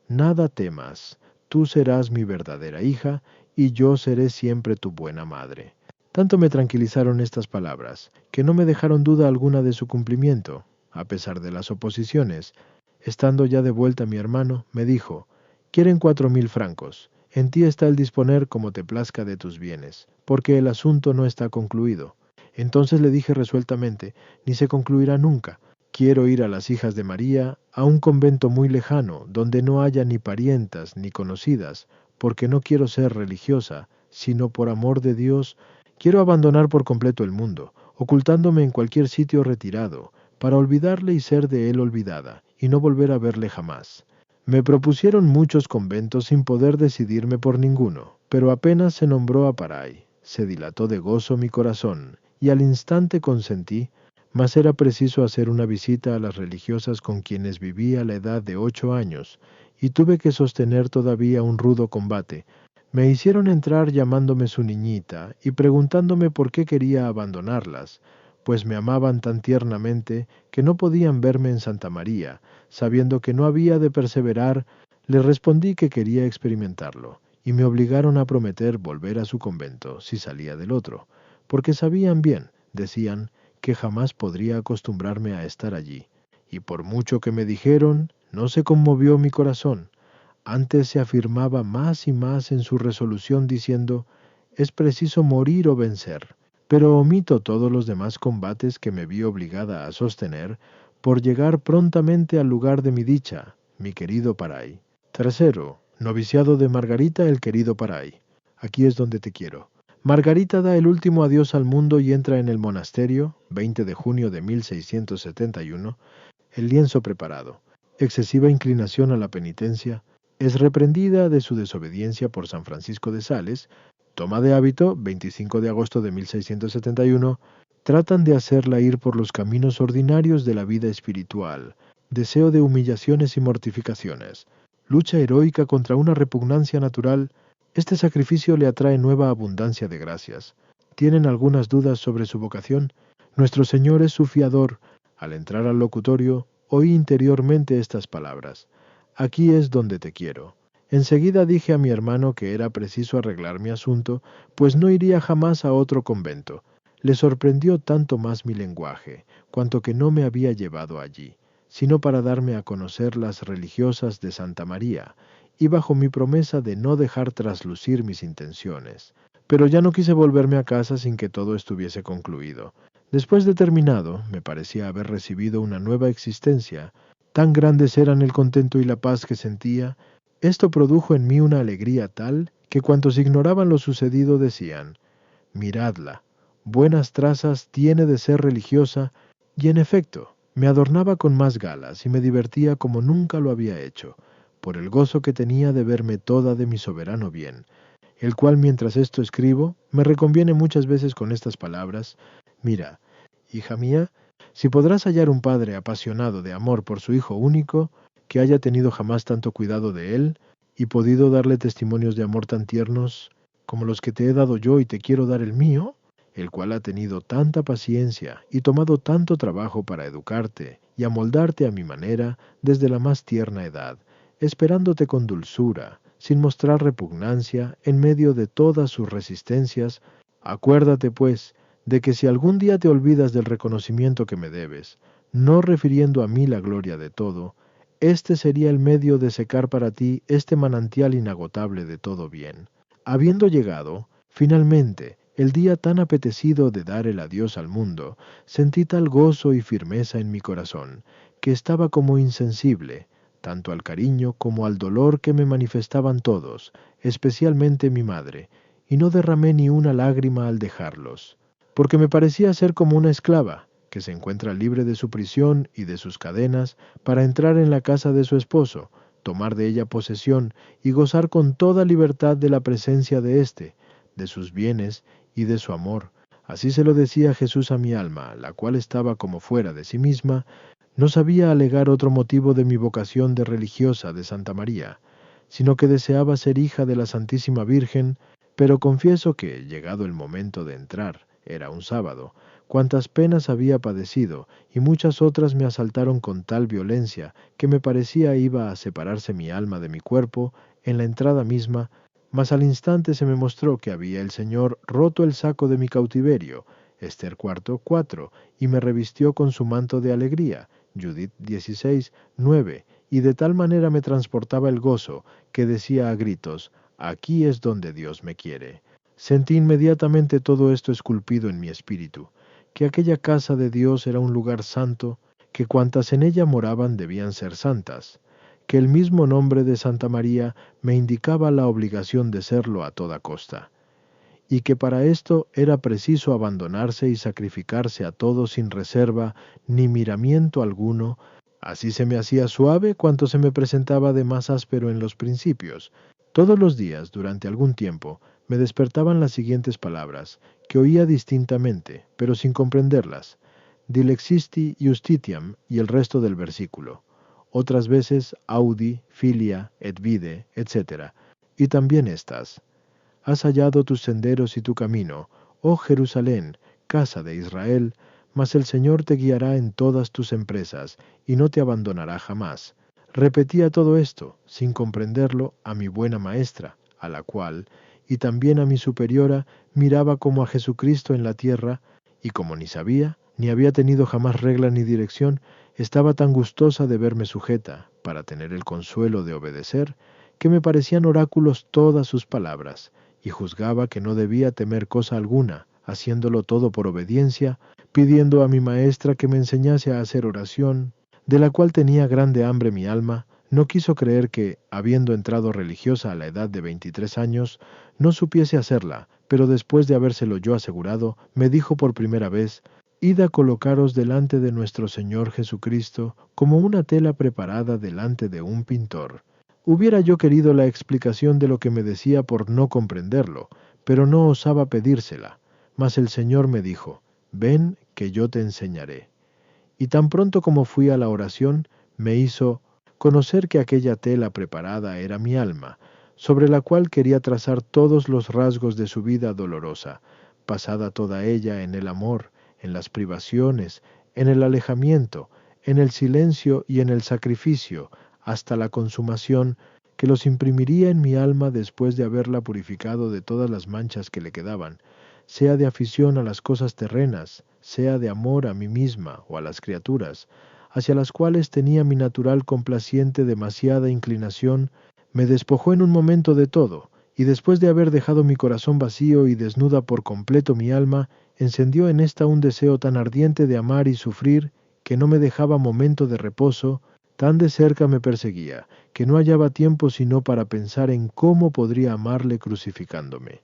nada temas, tú serás mi verdadera hija, y yo seré siempre tu buena madre. Tanto me tranquilizaron estas palabras, que no me dejaron duda alguna de su cumplimiento, a pesar de las oposiciones. Estando ya de vuelta mi hermano, me dijo: quieren 4.000 francos. En ti está el disponer como te plazca de tus bienes, porque el asunto no está concluido. Entonces le dije resueltamente: ni se concluirá nunca. Quiero ir a las hijas de María, a un convento muy lejano, donde no haya ni parientas ni conocidas, porque no quiero ser religiosa, sino por amor de Dios. Quiero abandonar por completo el mundo, ocultándome en cualquier sitio retirado, para olvidarle y ser de él olvidada, y no volver a verle jamás. Me propusieron muchos conventos sin poder decidirme por ninguno, pero apenas se nombró a Paray, se dilató de gozo mi corazón, y al instante consentí. Mas era preciso hacer una visita a las religiosas con quienes viví a la edad de 8 años, y tuve que sostener todavía un rudo combate. Me hicieron entrar llamándome su niñita y preguntándome por qué quería abandonarlas, pues me amaban tan tiernamente que no podían verme en Santa María. Sabiendo que no había de perseverar, les respondí que quería experimentarlo, y me obligaron a prometer volver a su convento si salía del otro, porque sabían bien, decían, que jamás podría acostumbrarme a estar allí. Y por mucho que me dijeron, no se conmovió mi corazón. Antes se afirmaba más y más en su resolución diciendo, es preciso morir o vencer. Pero omito todos los demás combates que me vi obligada a sostener por llegar prontamente al lugar de mi dicha, mi querido Paray. Tercero, noviciado de Margarita el querido Paray. Aquí es donde te quiero. Margarita da el último adiós al mundo y entra en el monasterio, 20 de junio de 1671, el lienzo preparado. Excesiva inclinación a la penitencia, es reprendida de su desobediencia por San Francisco de Sales, toma de hábito, 25 de agosto de 1671, tratan de hacerla ir por los caminos ordinarios de la vida espiritual, deseo de humillaciones y mortificaciones, lucha heroica contra una repugnancia natural. Este sacrificio le atrae nueva abundancia de gracias. ¿Tienen algunas dudas sobre su vocación? Nuestro Señor es su fiador. Al entrar al locutorio, oí interiormente estas palabras: aquí es donde te quiero. Enseguida dije a mi hermano que era preciso arreglar mi asunto, pues no iría jamás a otro convento. Le sorprendió tanto más mi lenguaje, cuanto que no me había llevado allí, sino para darme a conocer las religiosas de Santa María, y bajo mi promesa de no dejar traslucir mis intenciones. Pero ya no quise volverme a casa sin que todo estuviese concluido. Después de terminado, me parecía haber recibido una nueva existencia. Tan grandes eran el contento y la paz que sentía. Esto produjo en mí una alegría tal que cuantos ignoraban lo sucedido decían: miradla, buenas trazas tiene de ser religiosa, y en efecto, me adornaba con más galas y me divertía como nunca lo había hecho, por el gozo que tenía de verme toda de mi soberano bien, el cual mientras esto escribo, me reconviene muchas veces con estas palabras: mira, hija mía, si podrás hallar un padre apasionado de amor por su hijo único, que haya tenido jamás tanto cuidado de él, y podido darle testimonios de amor tan tiernos como los que te he dado yo y te quiero dar el mío, el cual ha tenido tanta paciencia y tomado tanto trabajo para educarte y amoldarte a mi manera desde la más tierna edad, esperándote con dulzura, sin mostrar repugnancia en medio de todas sus resistencias. Acuérdate, pues, de que si algún día te olvidas del reconocimiento que me debes, no refiriendo a mí la gloria de todo, este sería el medio de secar para ti este manantial inagotable de todo bien. Habiendo llegado, finalmente, el día tan apetecido de dar el adiós al mundo, sentí tal gozo y firmeza en mi corazón, que estaba como insensible, tanto al cariño como al dolor que me manifestaban todos, especialmente mi madre, y no derramé ni una lágrima al dejarlos, porque me parecía ser como una esclava, que se encuentra libre de su prisión y de sus cadenas para entrar en la casa de su esposo, tomar de ella posesión y gozar con toda libertad de la presencia de éste, de sus bienes y de su amor. Así se lo decía Jesús a mi alma, la cual estaba como fuera de sí misma. No sabía alegar otro motivo de mi vocación de religiosa de Santa María, sino que deseaba ser hija de la Santísima Virgen, pero confieso que, llegado el momento de entrar, era un sábado, cuantas penas había padecido, y muchas otras me asaltaron con tal violencia, que me parecía iba a separarse mi alma de mi cuerpo en la entrada misma, mas al instante se me mostró que había el Señor roto el saco de mi cautiverio, Ester 4:4, y me revistió con su manto de alegría, Judith 16:9, y de tal manera me transportaba el gozo, que decía a gritos: aquí es donde Dios me quiere. Sentí inmediatamente todo esto esculpido en mi espíritu, que aquella casa de Dios era un lugar santo, que cuantas en ella moraban debían ser santas, que el mismo nombre de Santa María me indicaba la obligación de serlo a toda costa, y que para esto era preciso abandonarse y sacrificarse a todo sin reserva ni miramiento alguno. Así se me hacía suave cuanto se me presentaba de más áspero en los principios. Todos los días, durante algún tiempo, me despertaban las siguientes palabras, que oía distintamente, pero sin comprenderlas: dilexisti justitiam, y el resto del versículo. Otras veces audi, filia, et vide, etc. Y también estas: has hallado tus senderos y tu camino, oh Jerusalén, casa de Israel, mas el Señor te guiará en todas tus empresas y no te abandonará jamás. Repetía todo esto, sin comprenderlo, a mi buena maestra, a la cual, y también a mi superiora, miraba como a Jesucristo en la tierra, y como ni sabía, ni había tenido jamás regla ni dirección, estaba tan gustosa de verme sujeta, para tener el consuelo de obedecer, que me parecían oráculos todas sus palabras, y juzgaba que no debía temer cosa alguna, haciéndolo todo por obediencia, pidiendo a mi maestra que me enseñase a hacer oración, de la cual tenía grande hambre mi alma. No quiso creer que, habiendo entrado religiosa a la edad de 23 años, no supiese hacerla, pero después de habérselo yo asegurado, me dijo por primera vez: «Id a colocaros delante de nuestro Señor Jesucristo, como una tela preparada delante de un pintor». Hubiera yo querido la explicación de lo que me decía por no comprenderlo, pero no osaba pedírsela. Mas el Señor me dijo: «Ven, que yo te enseñaré». Y tan pronto como fui a la oración, me hizo conocer que aquella tela preparada era mi alma, sobre la cual quería trazar todos los rasgos de su vida dolorosa, pasada toda ella en el amor, en las privaciones, en el alejamiento, en el silencio y en el sacrificio, hasta la consumación, que los imprimiría en mi alma después de haberla purificado de todas las manchas que le quedaban, sea de afición a las cosas terrenas, sea de amor a mí misma o a las criaturas, hacia las cuales tenía mi natural complaciente demasiada inclinación. Me despojó en un momento de todo, y después de haber dejado mi corazón vacío y desnuda por completo mi alma, encendió en ésta un deseo tan ardiente de amar y sufrir, que no me dejaba momento de reposo, tan de cerca me perseguía, que no hallaba tiempo sino para pensar en cómo podría amarle crucificándome.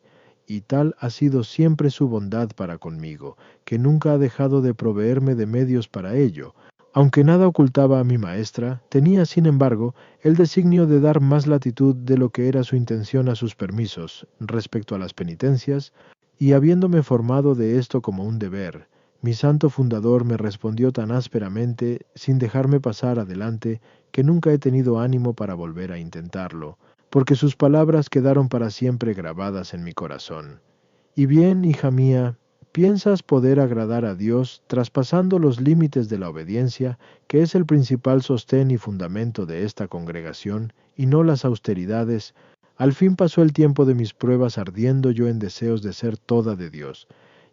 Y tal ha sido siempre su bondad para conmigo, que nunca ha dejado de proveerme de medios para ello. Aunque nada ocultaba a mi maestra, tenía, sin embargo, el designio de dar más latitud de lo que era su intención a sus permisos, respecto a las penitencias, y habiéndome formado de esto como un deber, mi santo fundador me respondió tan ásperamente, sin dejarme pasar adelante, que nunca he tenido ánimo para volver a intentarlo, porque sus palabras quedaron para siempre grabadas en mi corazón. Y bien, hija mía, ¿piensas poder agradar a Dios traspasando los límites de la obediencia, que es el principal sostén y fundamento de esta congregación, y no las austeridades? Al fin pasó el tiempo de mis pruebas, ardiendo yo en deseos de ser toda de Dios,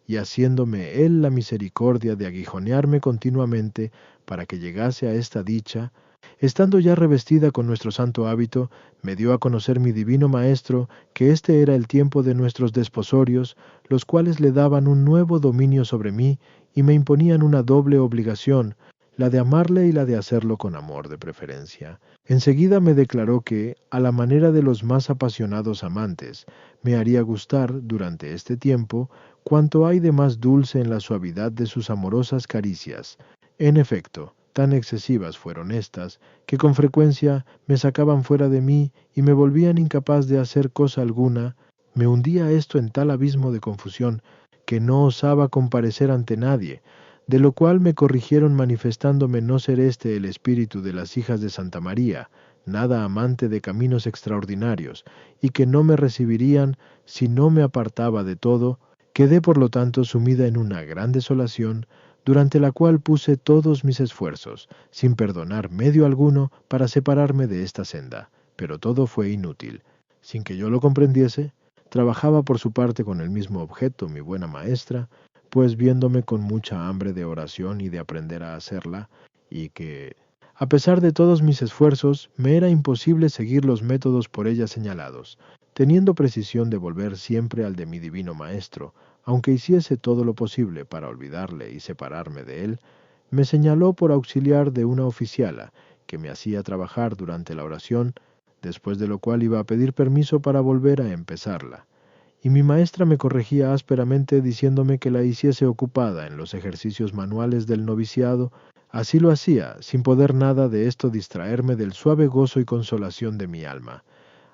y haciéndome Él la misericordia de aguijonearme continuamente para que llegase a esta dicha. Estando ya revestida con nuestro santo hábito, me dio a conocer mi divino Maestro que este era el tiempo de nuestros desposorios, los cuales le daban un nuevo dominio sobre mí y me imponían una doble obligación, la de amarle y la de hacerlo con amor de preferencia. Enseguida me declaró que, a la manera de los más apasionados amantes, me haría gustar, durante este tiempo, cuanto hay de más dulce en la suavidad de sus amorosas caricias. En efecto, tan excesivas fueron éstas, que con frecuencia me sacaban fuera de mí y me volvían incapaz de hacer cosa alguna. Me hundía esto en tal abismo de confusión, que no osaba comparecer ante nadie, de lo cual me corrigieron manifestándome no ser este el espíritu de las hijas de Santa María, nada amante de caminos extraordinarios, y que no me recibirían si no me apartaba de todo. Quedé por lo tanto sumida en una gran desolación, durante la cual puse todos mis esfuerzos, sin perdonar medio alguno, para separarme de esta senda, pero todo fue inútil. Sin que yo lo comprendiese, trabajaba por su parte con el mismo objeto mi buena maestra, pues viéndome con mucha hambre de oración y de aprender a hacerla, y que, a pesar de todos mis esfuerzos, me era imposible seguir los métodos por ella señalados, teniendo precisión de volver siempre al de mi divino Maestro, aunque hiciese todo lo posible para olvidarle y separarme de él, me señaló por auxiliar de una oficiala, que me hacía trabajar durante la oración, después de lo cual iba a pedir permiso para volver a empezarla. Y mi maestra me corregía ásperamente diciéndome que la hiciese ocupada en los ejercicios manuales del noviciado. Así lo hacía, sin poder nada de esto distraerme del suave gozo y consolación de mi alma.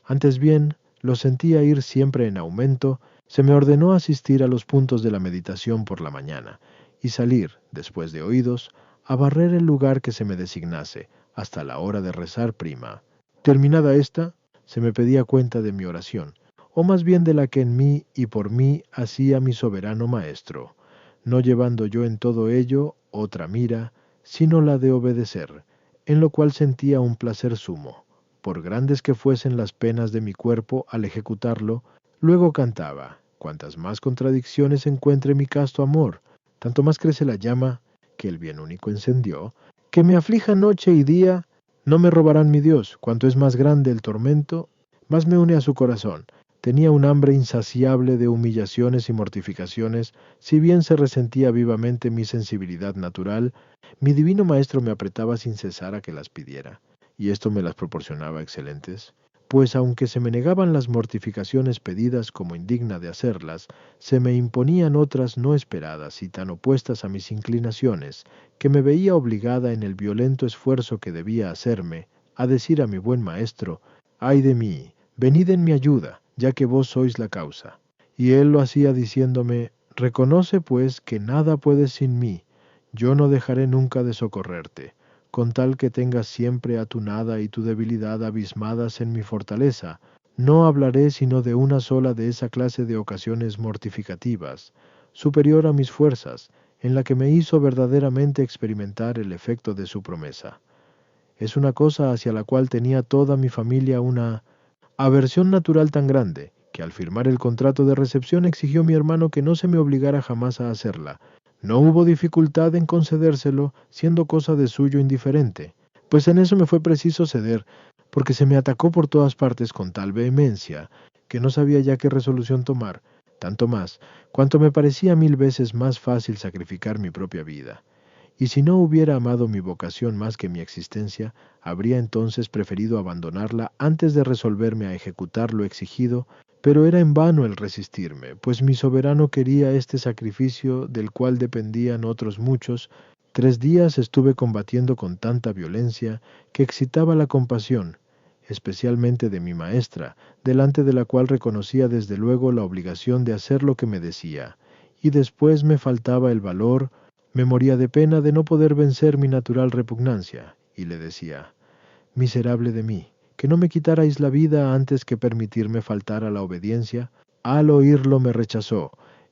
Antes bien, lo sentía ir siempre en aumento. Se me ordenó asistir a los puntos de la meditación por la mañana, y salir, después de oídos, a barrer el lugar que se me designase, hasta la hora de rezar prima. Terminada esta, se me pedía cuenta de mi oración, o más bien de la que en mí y por mí hacía mi soberano Maestro. no llevando yo en todo ello otra mira, sino la de obedecer, en lo cual sentía un placer sumo. Por grandes que fuesen las penas de mi cuerpo al ejecutarlo, luego cantaba: cuantas más contradicciones encuentre mi casto amor, tanto más crece la llama que el bien único encendió, que me aflija noche y día, no me robarán mi Dios. Cuanto es más grande el tormento, más me une a su corazón. Tenía un hambre insaciable de humillaciones y mortificaciones, si bien se resentía vivamente mi sensibilidad natural, mi divino maestro me apretaba sin cesar a que las pidiera, y esto me las proporcionaba excelentes, pues aunque se me negaban las mortificaciones pedidas como indigna de hacerlas, se me imponían otras no esperadas y tan opuestas a mis inclinaciones, que me veía obligada en el violento esfuerzo que debía hacerme, a decir a mi buen maestro: ay de mí, venid en mi ayuda, ya que vos sois la causa. Y él lo hacía diciéndome: reconoce pues que nada puedes sin mí, yo no dejaré nunca de socorrerte, con tal que tengas siempre a tu nada y tu debilidad abismadas en mi fortaleza. No hablaré sino de una sola de esa clase de ocasiones mortificativas, superior a mis fuerzas, en la que me hizo verdaderamente experimentar el efecto de su promesa. Es una cosa hacia la cual tenía toda mi familia una aversión natural tan grande, que al firmar el contrato de recepción exigió mi hermano que no se me obligara jamás a hacerla. No hubo dificultad en concedérselo, siendo cosa de suyo indiferente, pues en eso me fue preciso ceder, porque se me atacó por todas partes con tal vehemencia, que no sabía ya qué resolución tomar, tanto más, cuanto me parecía 1000 veces más fácil sacrificar mi propia vida. Y si no hubiera amado mi vocación más que mi existencia, habría entonces preferido abandonarla antes de resolverme a ejecutar lo exigido, pero era en vano el resistirme, pues mi soberano quería este sacrificio del cual dependían otros muchos. 3 días estuve combatiendo con tanta violencia que excitaba la compasión, especialmente de mi maestra, delante de la cual reconocía desde luego la obligación de hacer lo que me decía, y después me faltaba el valor. Me moría de pena de no poder vencer mi natural repugnancia, y le decía: miserable de mí, que no me quitarais la vida antes que permitirme faltar a la obediencia. Al oírlo me rechazó.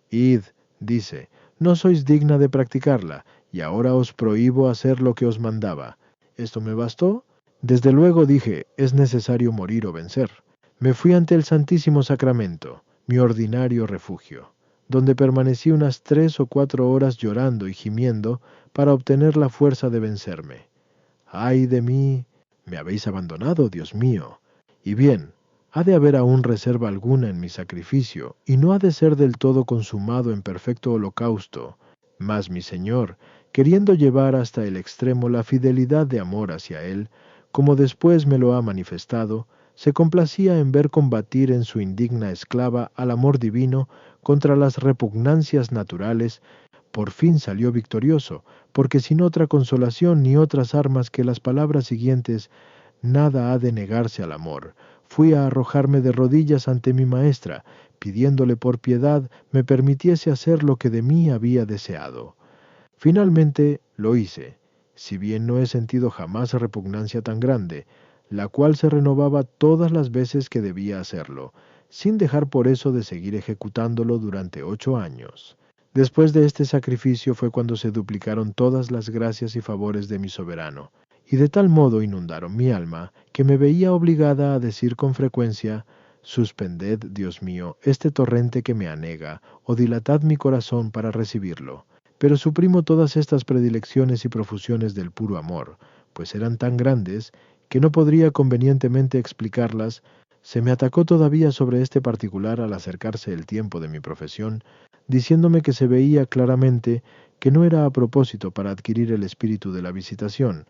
Id, dice, no sois digna de practicarla, y ahora os prohíbo hacer lo que os mandaba. ¿Esto me bastó? Desde luego dije: es necesario morir o vencer. Me fui ante el Santísimo Sacramento, mi ordinario refugio, donde permanecí unas 3 o 4 horas llorando y gimiendo para obtener la fuerza de vencerme. ¡Ay de mí! Me habéis abandonado, Dios mío. Y bien, ha de haber aún reserva alguna en mi sacrificio, y no ha de ser del todo consumado en perfecto holocausto. Mas mi Señor, queriendo llevar hasta el extremo la fidelidad de amor hacia Él, como después me lo ha manifestado, se complacía en ver combatir en su indigna esclava al amor divino contra las repugnancias naturales. Por fin salió victorioso, porque sin otra consolación ni otras armas que las palabras siguientes: nada ha de negarse al amor, fui a arrojarme de rodillas ante mi maestra, pidiéndole por piedad me permitiese hacer lo que de mí había deseado. Finalmente lo hice, si bien no he sentido jamás repugnancia tan grande, la cual se renovaba todas las veces que debía hacerlo, sin dejar por eso de seguir ejecutándolo durante 8 años. Después de este sacrificio fue cuando se duplicaron todas las gracias y favores de mi soberano, y de tal modo inundaron mi alma, que me veía obligada a decir con frecuencia: suspended, Dios mío, este torrente que me anega, o dilatad mi corazón para recibirlo. Pero suprimo todas estas predilecciones y profusiones del puro amor, pues eran tan grandes que no podría convenientemente explicarlas. Se me atacó todavía sobre este particular al acercarse el tiempo de mi profesión, diciéndome que se veía claramente que no era a propósito para adquirir el espíritu de la visitación,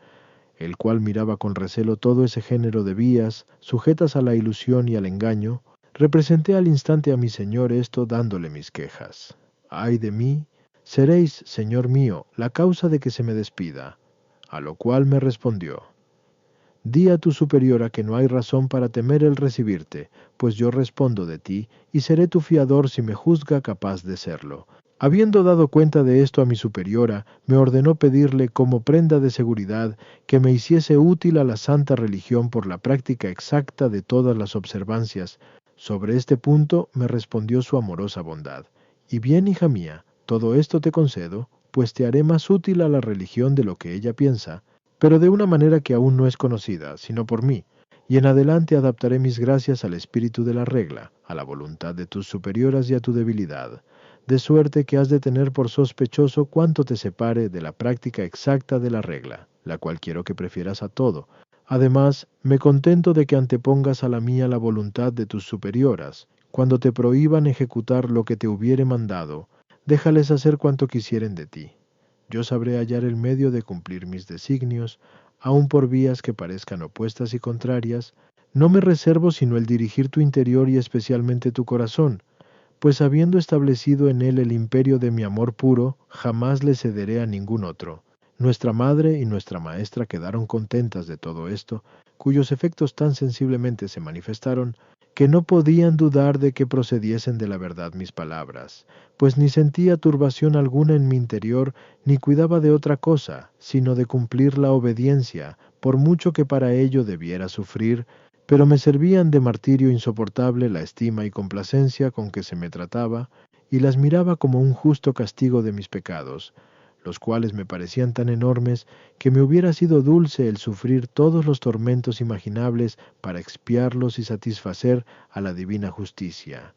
el cual miraba con recelo todo ese género de vías sujetas a la ilusión y al engaño. Representé al instante a mi Señor esto, dándole mis quejas. ¡Ay de mí! Seréis, Señor mío, la causa de que se me despida. A lo cual me respondió: di a tu superiora que no hay razón para temer el recibirte, pues yo respondo de ti, y seré tu fiador si me juzga capaz de serlo. Habiendo dado cuenta de esto a mi superiora, me ordenó pedirle como prenda de seguridad que me hiciese útil a la santa religión por la práctica exacta de todas las observancias. Sobre este punto me respondió su amorosa bondad: y bien, hija mía, Todo esto te concedo, pues te haré más útil a la religión de lo que ella piensa, pero de una manera que aún no es conocida, sino por mí, y en adelante adaptaré mis gracias al espíritu de la regla, a la voluntad de tus superioras y a tu debilidad, de suerte que has de tener por sospechoso cuánto te separe de la práctica exacta de la regla, la cual quiero que prefieras a todo. Además, me contento de que antepongas a la mía la voluntad de tus superioras. Cuando te prohíban ejecutar lo que te hubiere mandado, déjales hacer cuanto quisieren de ti. Yo sabré hallar el medio de cumplir mis designios, aun por vías que parezcan opuestas y contrarias. No me reservo sino el dirigir tu interior y especialmente tu corazón, pues habiendo establecido en él el imperio de mi amor puro, jamás le cederé a ningún otro. Nuestra madre y nuestra maestra quedaron contentas de todo esto, cuyos efectos tan sensiblemente se manifestaron, que no podían dudar de que procediesen de la verdad mis palabras, pues ni sentía turbación alguna en mi interior, ni cuidaba de otra cosa, sino de cumplir la obediencia, por mucho que para ello debiera sufrir, pero me servían de martirio insoportable la estima y complacencia con que se me trataba, y las miraba como un justo castigo de mis pecados, los cuales me parecían tan enormes que me hubiera sido dulce el sufrir todos los tormentos imaginables para expiarlos y satisfacer a la divina justicia.